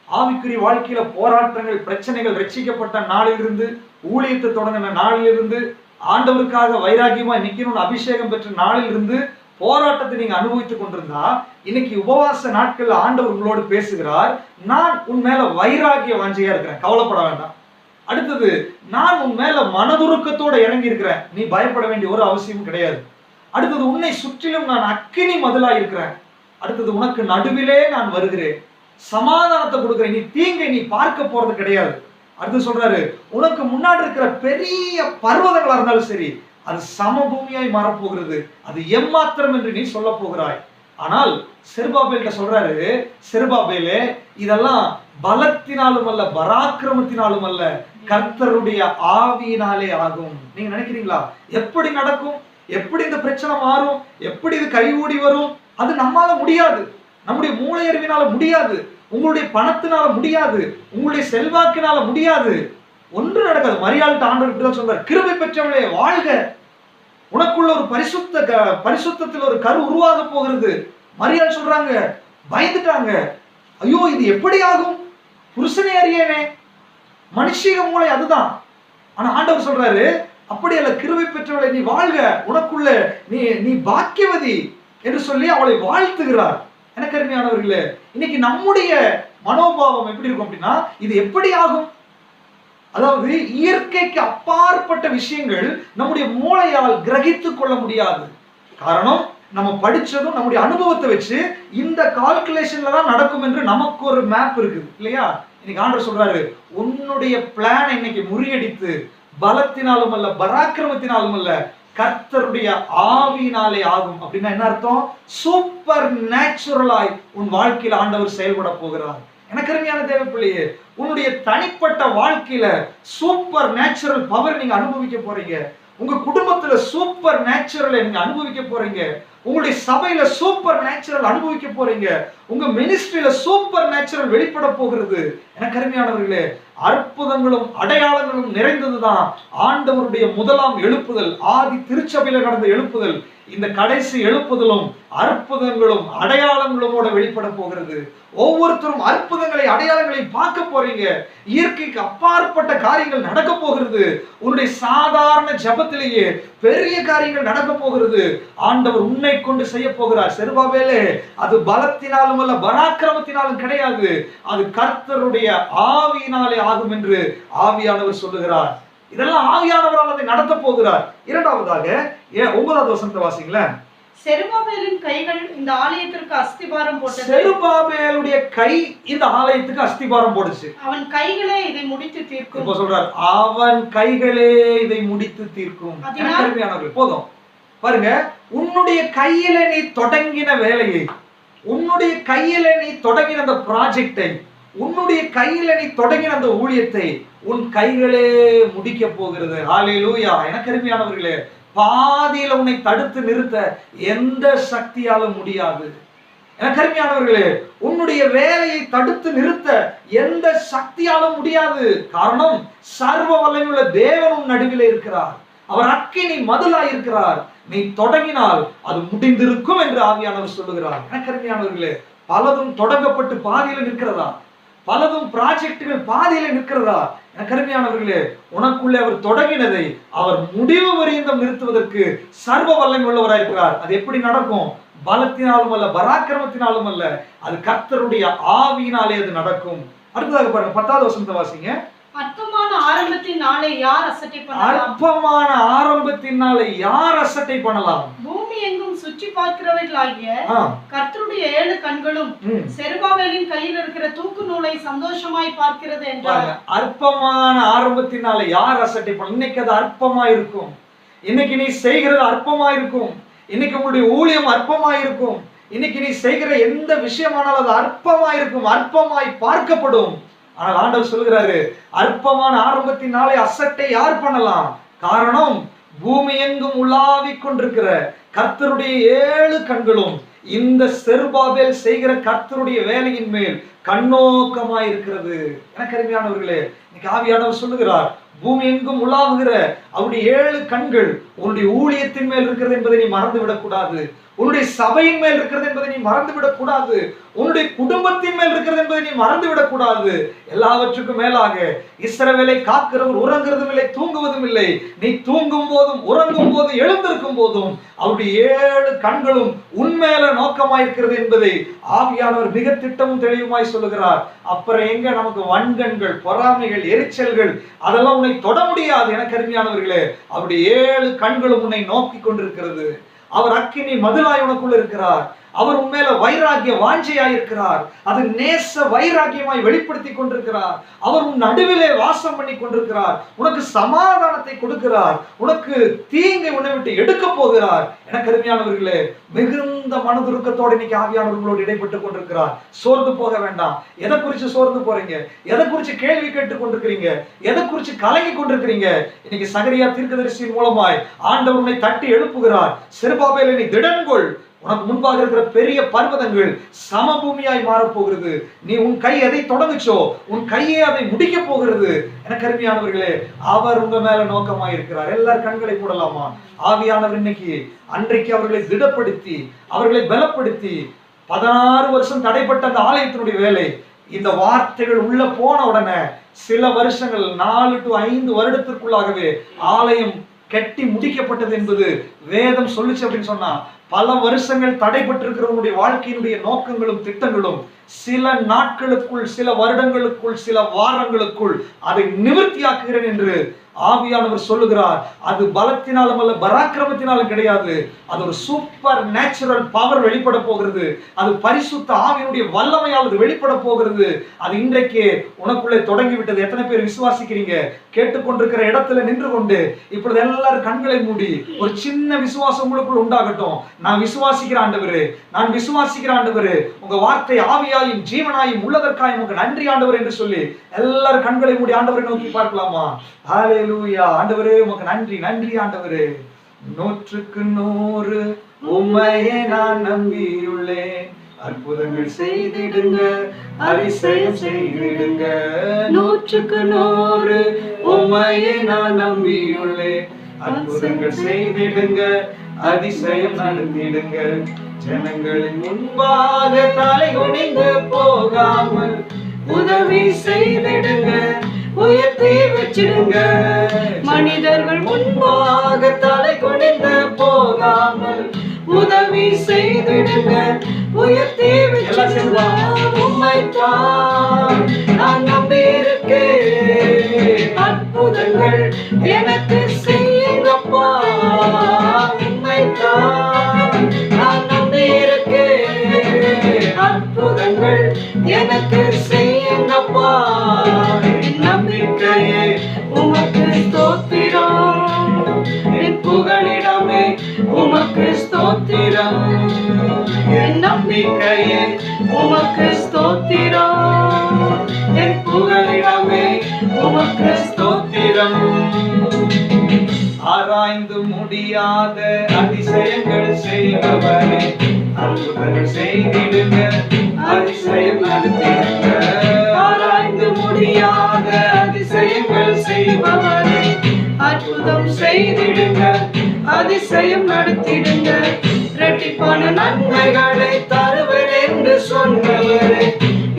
Speaker 2: ஆவிக்குரிய வாழ்க்கையில போராட்டங்கள், பிரச்சனைகள், ரட்சிக்கப்பட்ட நாளிலிருந்து, ஊழியத்தை தொடங்கின நாளிலிருந்து, ஆண்டவருக்காக வைராகியமா நிக்கணும்னு அபிஷேகம் பெற்ற நாளிலிருந்து போராட்டத்தை நீங்க அனுபவித்துக் கொண்டிருந்தா, இன்னைக்கு உபவாச நாட்கள்ல ஆண்டவர் உங்களோடு பேசுகிறார். நான் உன் மேல வைராகிய வாஞ்சையா இருக்கிறேன், கவலைப்பட வேண்டாம். அடுத்தது, நான் உன் மேல மனதுருக்கத்தோட இறங்கி இருக்கிறேன், நீ பயப்பட வேண்டிய ஒரு அவசியமும் கிடையாது. அடுத்தது, உன்னை சுற்றிலும் நான் அக்கினி மதிலா இருக்கிறேன். அடுத்தது, உனக்கு நடுவிலே நான் வருகிறேன், சமாதானத்தை கொடுக்கிறேன், நீ தீங்கை நீ பார்க்க போறது கிடையாது. அடுத்து சொல்றாரு, உனக்கு முன்னாடி இருக்கிற பெரிய பர்வதங்களா இருந்தாலும் சரி, அது சமபூமியாய் மாறப்போகிறது. அது எம்மாத்திரம் என்று நீ சொல்ல போகிறாய். ஆனால் செருபாபேல்கிட்ட சொல்றாரு, செருபாபேலே, இதெல்லாம் பலத்தினாலும் அல்ல பராக்கிரமத்தினாலும் அல்ல, கர்த்தருடைய ஆவியினாலே ஆகும். நீங்க நினைக்கிறீங்களா எப்படி நடக்கும்? எப்படி இந்த பிரச்சனை மாறும்? எப்படி இது கைகூடி வரும்? அது நம்மால முடியாது, நம்முடைய மூளை அறிவினால முடியாது, உங்களுடைய பணத்தினால முடியாது, உங்களுடைய செல்வாக்கினால முடியாது. ஒன்று நடக்காது. மரியாள்கிட்ட ஆண்டவர் தான் சொல்றார், கிருபை பெற்றவளே வாழ்க, உனக்குள்ள ஒரு பரிசுத்தத்தில் ஒரு கரு உருவாக போகிறது. மரியாள் சொல்றாங்க, பயந்துட்டாங்க, ஐயோ இது எப்படி ஆகும், புருஷனே அறியனே, மனுஷீக மூளை அதுதான். ஆனா ஆண்டவர் சொல்றாரு, அப்படி அல்ல, கிருபை பெற்றவளை நீ வாழ்க, உனக்குள்ள நீ பாக்கியவதி என்று சொல்லி அவளை வாழ்த்துகிறார். எனக்கு அருமையானவர்களே, இன்னைக்கு நம்முடைய மனோபாவம் எப்படி இருக்கும் அப்படின்னா, இது எப்படி ஆகும்? அதாவது இயற்கைக்கு அப்பாற்பட்ட விஷயங்கள் நம்முடைய மூளையால் கிரகித்துக் கொள்ள முடியாது. காரணம், நம்ம படிச்சதும் நம்முடைய அனுபவத்தை வச்சு இந்த கால்குலேஷன்ல தான் நடக்கும் என்று நமக்கு ஒரு மேப் இருக்குது இல்லையா? இன்னைக்கு ஆண்டவர் சொல்றாரு, உன்னுடைய பிளான் இன்னைக்கு முறியடித்து பலத்தினாலும் அல்ல பராக்கிரமத்தினாலும் அல்ல, கர்த்தருடைய ஆவியினாலே ஆகும். அப்படின்னா என்ன அர்த்தம்? சூப்பர் நேச்சுரலாய் உன் வாழ்க்கையில் ஆண்டவர் செயல்பட போகிறார்.
Speaker 1: எனக்கு அருமையான தேவ பிள்ளையே, உன்னுடைய தனிப்பட்ட வாழ்க்கையில சூப்பர் நேச்சுரல் பவர் நீங்க அனுபவிக்க போறீங்க. உங்க குடும்பத்துல சூப்பர் நேச்சுரல் நீங்க அனுபவிக்க போறீங்க. உங்களுடைய சபையில சூப்பர் நேச்சுரல் அனுபவிக்க போறீங்க. உங்க மினிஸ்ட்ரியில சூப்பர் நேச்சுரல் வெளிப்பட போகிறது. எனக்கு அருமையானவர்களே, அற்புதங்களும் அடையாளங்களும் நிறைந்ததுதான் ஆண்டவருடைய முதலாம் எழுப்புதல். ஆதி திருச்சபையில நடந்த எழுப்புதல் இந்த கடைசி எழுப்புதலும் அற்புதங்களும் அடையாளங்களோட வெளிப்பட போகிறது. ஒவ்வொருத்தரும் அற்புதங்களை அடையாளங்களை பார்க்க போறீங்க. இயற்கைக்கு அப்பாற்பட்ட காரியங்கள் நடக்க போகிறது. உன்னுடைய சாதாரண ஜபத்திலேயே பெரிய காரியங்கள் நடக்க போகிறது. ஆண்டவர் உன்னை கொண்டு செய்ய போகிறார். செருபாபேலே, அது பலத்தினாலும் அல்ல பராக்கிரமத்தினாலும் கிடையாது, அது கர்த்தருடைய ஆவியினாலே ஆகும் என்று ஆவியானவர் சொல்லுகிறார். இதெல்லாம் ஆவியானவரால் அதை நடத்த போகிறார். இரண்டாவதாக 9வது வசனத்தை வாசிங்களேன்.
Speaker 2: செருபாபேலின் கைகள் இந்த ஆலயத்திற்கு அஸ்திபாரம் போட்டது.
Speaker 1: செருபாபேலுடைய கை இந்த ஆலயத்துக்கு அஸ்திபாரம் போடுச்சு.
Speaker 2: அவன் கைகளே இதை முடித்து தீர்க்கும்.
Speaker 1: இப்போ சொல்றார், அவன் கைகளே இதை முடித்து தீர்க்கும். அருமையானவர்கள், போதும் பாருங்க, உன்னுடைய கையில நீ தொடங்கின வேலையை, உன்னுடைய கையில நீ தொடங்கின அந்த ப்ராஜெக்டை, உன்னுடைய கையில நீ தொடங்கின அந்த ஊழியத்தை உன் கைகளே முடிக்க போகிறது. ஹல்லேலூயா. எனக்கு அருமையானவர்களே, பாதியில உன்னை தடுத்து நிறுத்த எந்த சக்தியாலும் முடியாது. எனக்கு அருமையானவர்களே, உன்னுடைய வேலையை தடுத்து நிறுத்த எந்த சக்தியாலும் முடியாது. காரணம், சர்வ வல்லமையுள்ள தேவன் உன் நடுவில் இருக்கிறார். அவர் அக்கினி மதிலாய் இருக்கிறார். நீ தொடங்கினால் அது முடிந்திருக்கும் என்று ஆவியானவர் சொல்லுகிறார். எனக்கு அருமையானவர்களே, பலதும் தொடங்கப்பட்டு பாதியில நிற்கிறதா? பலதும் ப்ராஜெக்டுகள் பாதியில நிற்கிறதா? எனக்கு அருமையானவர்களே, உனக்குள்ளே அவர் தொடங்கினதை அவர் முடிவு வரையும் நிறுத்துவதற்கு சர்வ வல்லமை உள்ளவராய் இருக்கிறார். அது எப்படி நடக்கும்? பலத்தினாலும் அல்ல பராக்கிரமத்தினாலும் அல்ல, அது கர்த்தருடைய ஆவியினாலே அது நடக்கும். அடுத்ததாக பாருங்க, 10வது வசனத்தை வாசிங்க.
Speaker 2: அற்பமான ஆரம்பத்தின் நாளை யார் அசட்டை பண்ணலாம்?
Speaker 1: அற்பமான ஆரம்பத்தின் நாளை யார் அசட்டை பண்ணலாம்?
Speaker 2: பூமி எங்கும் சுற்றி பார்க்கிறவர்களாகிய கர்த்தருடைய 7 கண்களும் செருபாபேலின் கையில் இருக்கிற தூக்கு நூலை சந்தோஷமாய் பார்க்கிறது என்றார்.
Speaker 1: அற்பமான ஆரம்பத்தின் நாளை யார் அசட்டை பண்ணலாம்? இன்னைக்கு அது அற்பமா இருக்கும். இன்னைக்கு நீ செய்கிறது அற்பமா இருக்கும். இன்னைக்கு உங்களுடைய ஊழியம் அற்பமா இருக்கும். இன்னைக்கு நீ செய்கிற எந்த விஷயமானாலும் அது அற்பமா இருக்கும், அற்பமாய் பார்க்கப்படும். ஆனால் ஆண்டவர் சொல்கிறாரு, அற்பமான ஆரம்பத்தின் நாளை அசட்டை யார் பண்ணலாம்? காரணம், பூமி எங்கும் உலாவிக் கொண்டிருக்கிற கர்த்தருடைய 7 கண்களும் இந்த செருபாபேல் செய்கிற கர்த்தருடைய வேலையின் மேல் கண்ணோக்கமாய் இருக்கிறது. எனக்கு அருமையானவர்களே, இன்னைக்கு ஆவியானவர் சொல்லுகிறார், பூமி எங்கும் உலாவுகிற அவருடைய 7 கண்கள் உன்னுடைய ஊழியத்தின் மேல் இருக்கிறது என்பதை நீ மறந்து விடக்கூடாது. உன்னுடைய சபையின் மேல் இருக்கிறது என்பதை நீ மறந்து விடக்கூடாது. உன்னுடைய குடும்பத்தின் மேல் இருக்கிறது என்பதை நீ மறந்து விடக்கூடாது. எல்லாவற்றுக்கும் மேலாக இஸ்ரவேலை காக்கிறவர் உறங்குறதும் இல்லை, தூங்குவதும் இல்லை. நீ தூங்கும் போதும் உறங்கும் போதும் எழுந்திருக்கும் போதும் அவருடைய 7 கண்களும் உண்மையில நோக்கமாயிருக்கிறது என்பதை ஆவியானவர் மிக திட்டமும் தெளிவுமாய் சொல்லுகிறார். அப்புறம் எங்க நமக்கு வன்கண்கள், பொறாமைகள், எரிச்சல்கள் அதெல்லாம் உன்னை தொட முடியாது. எனக்கு அருமையானவர்களே, அவருடைய 7 கண்களும் உன்னை நோக்கி கொண்டிருக்கிறது. அவர் அக்கினி மதிலாய் உனக்குள்ள இருக்கிறார். அவர் உண்மையில வைராகிய வாஞ்சையாய் இருக்கிறார். அது நேச வைராகியமாய் வெளிப்படுத்தி கொண்டிருக்கிறார். அவர் உன் நடுவிலே வாசம் பண்ணி கொண்டிருக்கிறார். உனக்கு சமாதானத்தை கொடுக்கிறார். உனக்கு தீங்கை உன்னை விட்டு எடுக்க போகிறார். எனக்கு அருமையானவர்களே, மிகுந்த மனதுருக்கத்தோடு இன்னைக்கு ஆவியானவர்களோடு இடைப்பட்டு கொண்டிருக்கிறார். சோர்ந்து போக வேண்டாம். எதை குறிச்சு சோர்ந்து போறீங்க? எதை குறிச்சு கேள்வி கேட்டுக் கொண்டிருக்கிறீங்க? எதை குறிச்சு கலங்கி கொண்டிருக்கிறீங்க? இன்னைக்கு சகரியா தீர்க்கதரிசியின் மூலமாய் ஆண்டவர் உன்னை தட்டி எழுப்புகிறார். செருபாபேலே, நீ திடன்கொள். உனக்கு முன்பாக இருக்கிற பெரிய பர்வதங்கள் சமபூமியாய் மாறப்போகிறது. நீ உன் கை எதை தொடங்குச்சோ உன் கையே அதை முடிக்க போகிறது. எனக்கு அருமையானவர்களே, அவர் உங்க மேல நோக்கமாய் இருக்கிறார். எல்லாரும் கண்களை மூடலாமா? ஆவியானவர் இன்னைக்கு அன்றைக்கு அவர்களை திடப்படுத்தி அவர்களை பலப்படுத்தி 16 வருஷம் தடைப்பட்ட அந்த ஆலயத்தினுடைய வேலை, இந்த வார்த்தைகள் உள்ள போன உடனே சில வருஷங்கள் 4 to 5 வருடத்திற்குள்ளாகவே ஆலயம் கட்டி முடிக்கப்பட்டது என்பது வேதம் சொல்லுச்சு. அப்படின்னு சொன்னா, பல வருஷங்கள் தடைபட்டிருக்கிறவனுடைய வாழ்க்கையினுடைய நோக்கங்களும் திட்டங்களும் சில நாட்களுக்குள், சில வருடங்களுக்குள், சில வாரங்களுக்குள் அதை நிவர்த்தியாக்குகிறேன் என்று ஆவியானவர் சொல்லுகிறார், அது பலத்தினாலும் அல்ல பராக்கிரமத்தினாலும் கிடையாது, அது ஒரு சூப்பர் நேச்சுரல் பவர் வெளிப்பட போகிறது. அது பரிசுத்த ஆவியினுடைய வல்லமையால் அது வெளிப்பட போகிறது. அது இன்றைக்கு உனக்குள்ளே தொடங்கிவிட்டது. எத்தனை பேர் விசுவாசிக்கிறீங்க? கேட்டுக்கொண்டிருக்கிற இடத்துல நின்று கொண்டு இப்பொழுது எல்லாரும் கண்களை மூடி ஒரு சின்ன விசுவாசம் உங்களுக்குள் உண்டாகட்டும். நான் விசுவாசிக்கிற ஆண்டவரே, நான் விசுவாசிக்கிற ஆண்டவரே, உங்க வார்த்தை ஆவியாயும் ஜீவனாயும் உள்ளதற்காயும் உங்க நன்றி ஆண்டவர் என்று சொல்லி எல்லாரும் கண்களை மூடி ஆண்டவரை நோக்கி பார்க்கலாமா? ஹல்லேலூயா. ஆண்டவரே உமக்கு நன்றி, நன்றி ஆண்டவரே. 100க்கு 100 உம்மையே நான் நம்பியுள்ளேன், அற்புதங்கள் செய்திடுங்க, அதிசயம் செய்திடுங்க. 100க்கு 100 உம்மையே நான் நம்பியுள்ளேன், அற்புதங்கள் செய்திடுங்க, அதிசயம் நடத்திடுங்க. ஜனங்களின் முன்பாக தலை குனிந்து போகாமல் உதவி செய்திடுங்க, உயர்த்தி வச்சிடுங்க. மனிதர்கள் முன்பாக தலை குனிந்து போகாமல் உதவி செய்திடுங்க, உயர்த்தி வச்சிடுங்க. உம்மைத்தான் நான் நம்பியிருக்கேன், அற்புதங்கள் எனக்கு செய்யுங்கப்பா. உம்மைத்தான் நான் நம்பியிருக்கேன், அற்புதங்கள் எனக்கு செய்யுங்கப்பா. என் நம்பிக்கையே உமக்கு ஸ்தோத்திரம், என் புகழிடமே உமக்கு ஸ்தோத்திரம். என் நம்பிக்கையே உமக்கு ஸ்தோத்திரம், என் புகழிடமே உமக்கு ஸ்தோத்திரம். ஆராய்ந்து முடியாத அதிசயங்கள் செய்பவரே, அற்புதங்கள் செய்திடுங்க, அதிசயம் நடத்திடுங்க. ஆராய்ந்து முடியாத அதிசயங்கள் செய்பவரே, அற்புதம் செய்திடுங்க, அதிசயம் நடத்திடுங்க. இரட்டிப்பான நன்மைகளை தருவேன் என்று சொன்னவரே,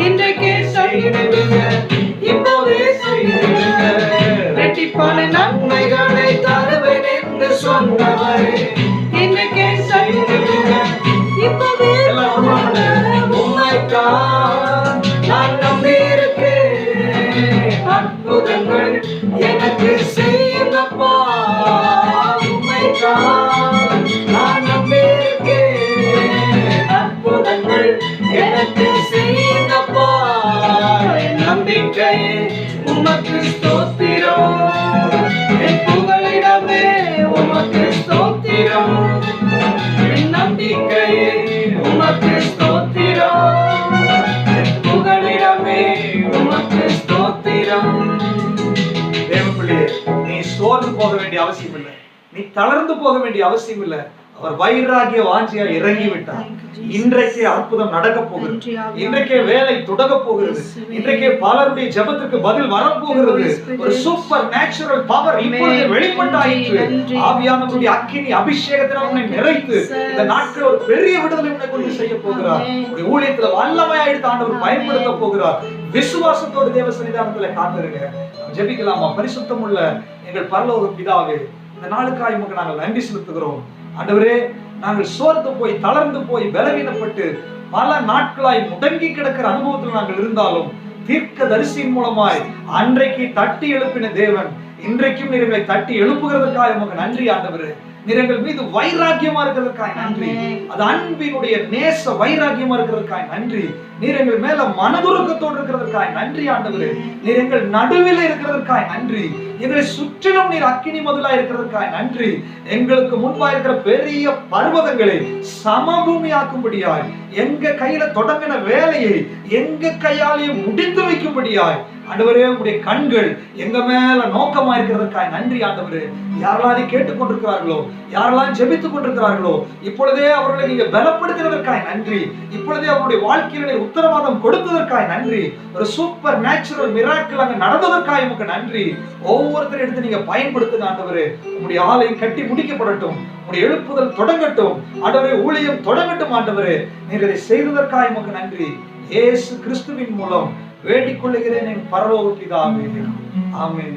Speaker 1: இன்றைக்கே செய்திடுங்க, இப்போதே செய்திடுங்க. இரட்டிப்பான நன்மைகளை தருவேன் என்று சொன்னவரே, இன்றைக்கே செய்திடுங்க, இப்போதே. உம்மைத்தான் நான் நம்பியிருக்கேன், அற்புதங்கள் எனக்கு செய்யுங்கப்பா. உம்மைத்தான் நான் நம்பியிருக்கேன், அற்புதங்கள் எனக்கு செய்யுங்கப்பா. என் நம்பிக்கையே உமக்கு ஸ்தோத்திரம், என் புகழிடமே உமக்கு ஸ்தோத்திரம். என் நம்பிக்கையே உமக்கு ஸ்தோத்திரம், என் புகழிடமே உமக்கு ஸ்தோத்திரம். தேவப்பிள்ளையே, நீ சோர்ந்து போக வேண்டிய அவசியம் இல்லை, நீ தளர்ந்து போக வேண்டிய அவசியம் இல்லை. அவர் வைராகிய வாஞ்சியா இறங்கி விட்டார். இன்றைக்கே அற்புதம் நடக்க போகிறது, இன்றைக்கே வேலை தொடங்க போகிறது, இன்றைக்கே பலருடைய ஜெபத்துக்கு பதில் வரப்போகிறது. ஒரு சூப்பர் நேச்சுரல் பவர் இப்பொழுது வெளிப்பட்டாயிற்று. ஆவியானவருடைய அக்கினி அபிஷேகத்தினால் உன்னை நிறைத்து இந்த நாட்கள் ஒரு பெரிய விடுதலை உன்னை கொண்டு செய்ய போகிறார். உடைய ஊழியத்துல வல்லமையா எடுத்து ஆண்டவர் பயன்படுத்த போகிறார். விசுவாசத்தோடு தேவ சன்னிதானத்துல காத்திருங்க. ஜெபிக்கலாமா? பரிசுத்தம் உள்ள எங்கள் பரலோக பிதாவே, இந்த நாளுக்காய் உமக்கு நாங்கள் நன்றி செலுத்துகிறோம். ஆண்டவரே, நாங்கள் சோர்ந்து போய் தளர்ந்து போய் பலவீனப்பட்டு பல நாட்களாய் முடங்கி கிடக்கிற அனுபவத்தில் நாங்கள் இருந்தாலும் தீர்க்க தரிசியின் மூலமாய் அன்றைக்கு தட்டி எழுப்பின தேவன் இன்றைக்கும் நீர் எங்களை தட்டி எழுப்புகிறதுக்காக உமக்கு நன்றி ஆண்டவரே. நீர் எங்கள் மீது வைராக்கியமா இருக்கிறதுக்காக நன்றி. அது அன்பினுடைய நேச வைராக்கியமா இருக்கிறதுக்காக நன்றி. நீர் எங்கள் மேல மனதுருக்கத்தோடு இருக்கிறதுக்காக நன்றி ஆண்டவரே. நீர் எங்கள் நடுவில் இருக்கிறதுக்காக நன்றி. எங்களை சுற்றிலும் நீர் அக்கினி மதுலா இருக்கிறதுக்காக நன்றி. எங்களுக்கு முன்பா இருக்கிற பெரிய பர்வதங்களை சமபூமியாக்கும்படியாய், எங்க கையில தொடங்கின வேலையை எங்க கையாலேயே முடித்து வைக்கும்படியாய் ஆண்டவரே, உடைய கண்கள் எங்க மேல நோக்கமா இருக்கிறதுக்காக நன்றி ஆண்டவரே. யாரெல்லாம் கேட்டுக்கொண்டிருக்கிறார்களோ, யாரெல்லாம் ஜெபித்துக் கொண்டிருக்கிறார்களோ, இப்பொழுதே அவர்களை நீங்க பலப்படுத்துவதற்காக நன்றி. இப்பொழுதே அவருடைய வாழ்க்கையில உத்தரவாதம் கொடுத்ததற்காக நன்றி. ஒரு சூப்பர் நேச்சுரல் மிராக்கிள் அங்க நடந்ததற்காக உமக்கு நன்றி. ஒவ்வொருத்தரும் எடுத்து நீங்க பயன்படுத்துங்க ஆண்டவரே. உங்களுடைய ஆலயம் கட்டி முடிக்கப்படட்டும், உங்களுடைய எழுப்புதல் தொடங்கட்டும் ஆண்டவரே, ஊழியம் தொடங்கட்டும் ஆண்டவரே. நீங்க இதை செய்ததற்காக உமக்கு நன்றி. இயேசு கிறிஸ்துவின் மூலம் வேண்டிக் கொள்ளுகிறேன் என் பரலோக பிதாவே. ஆமென்.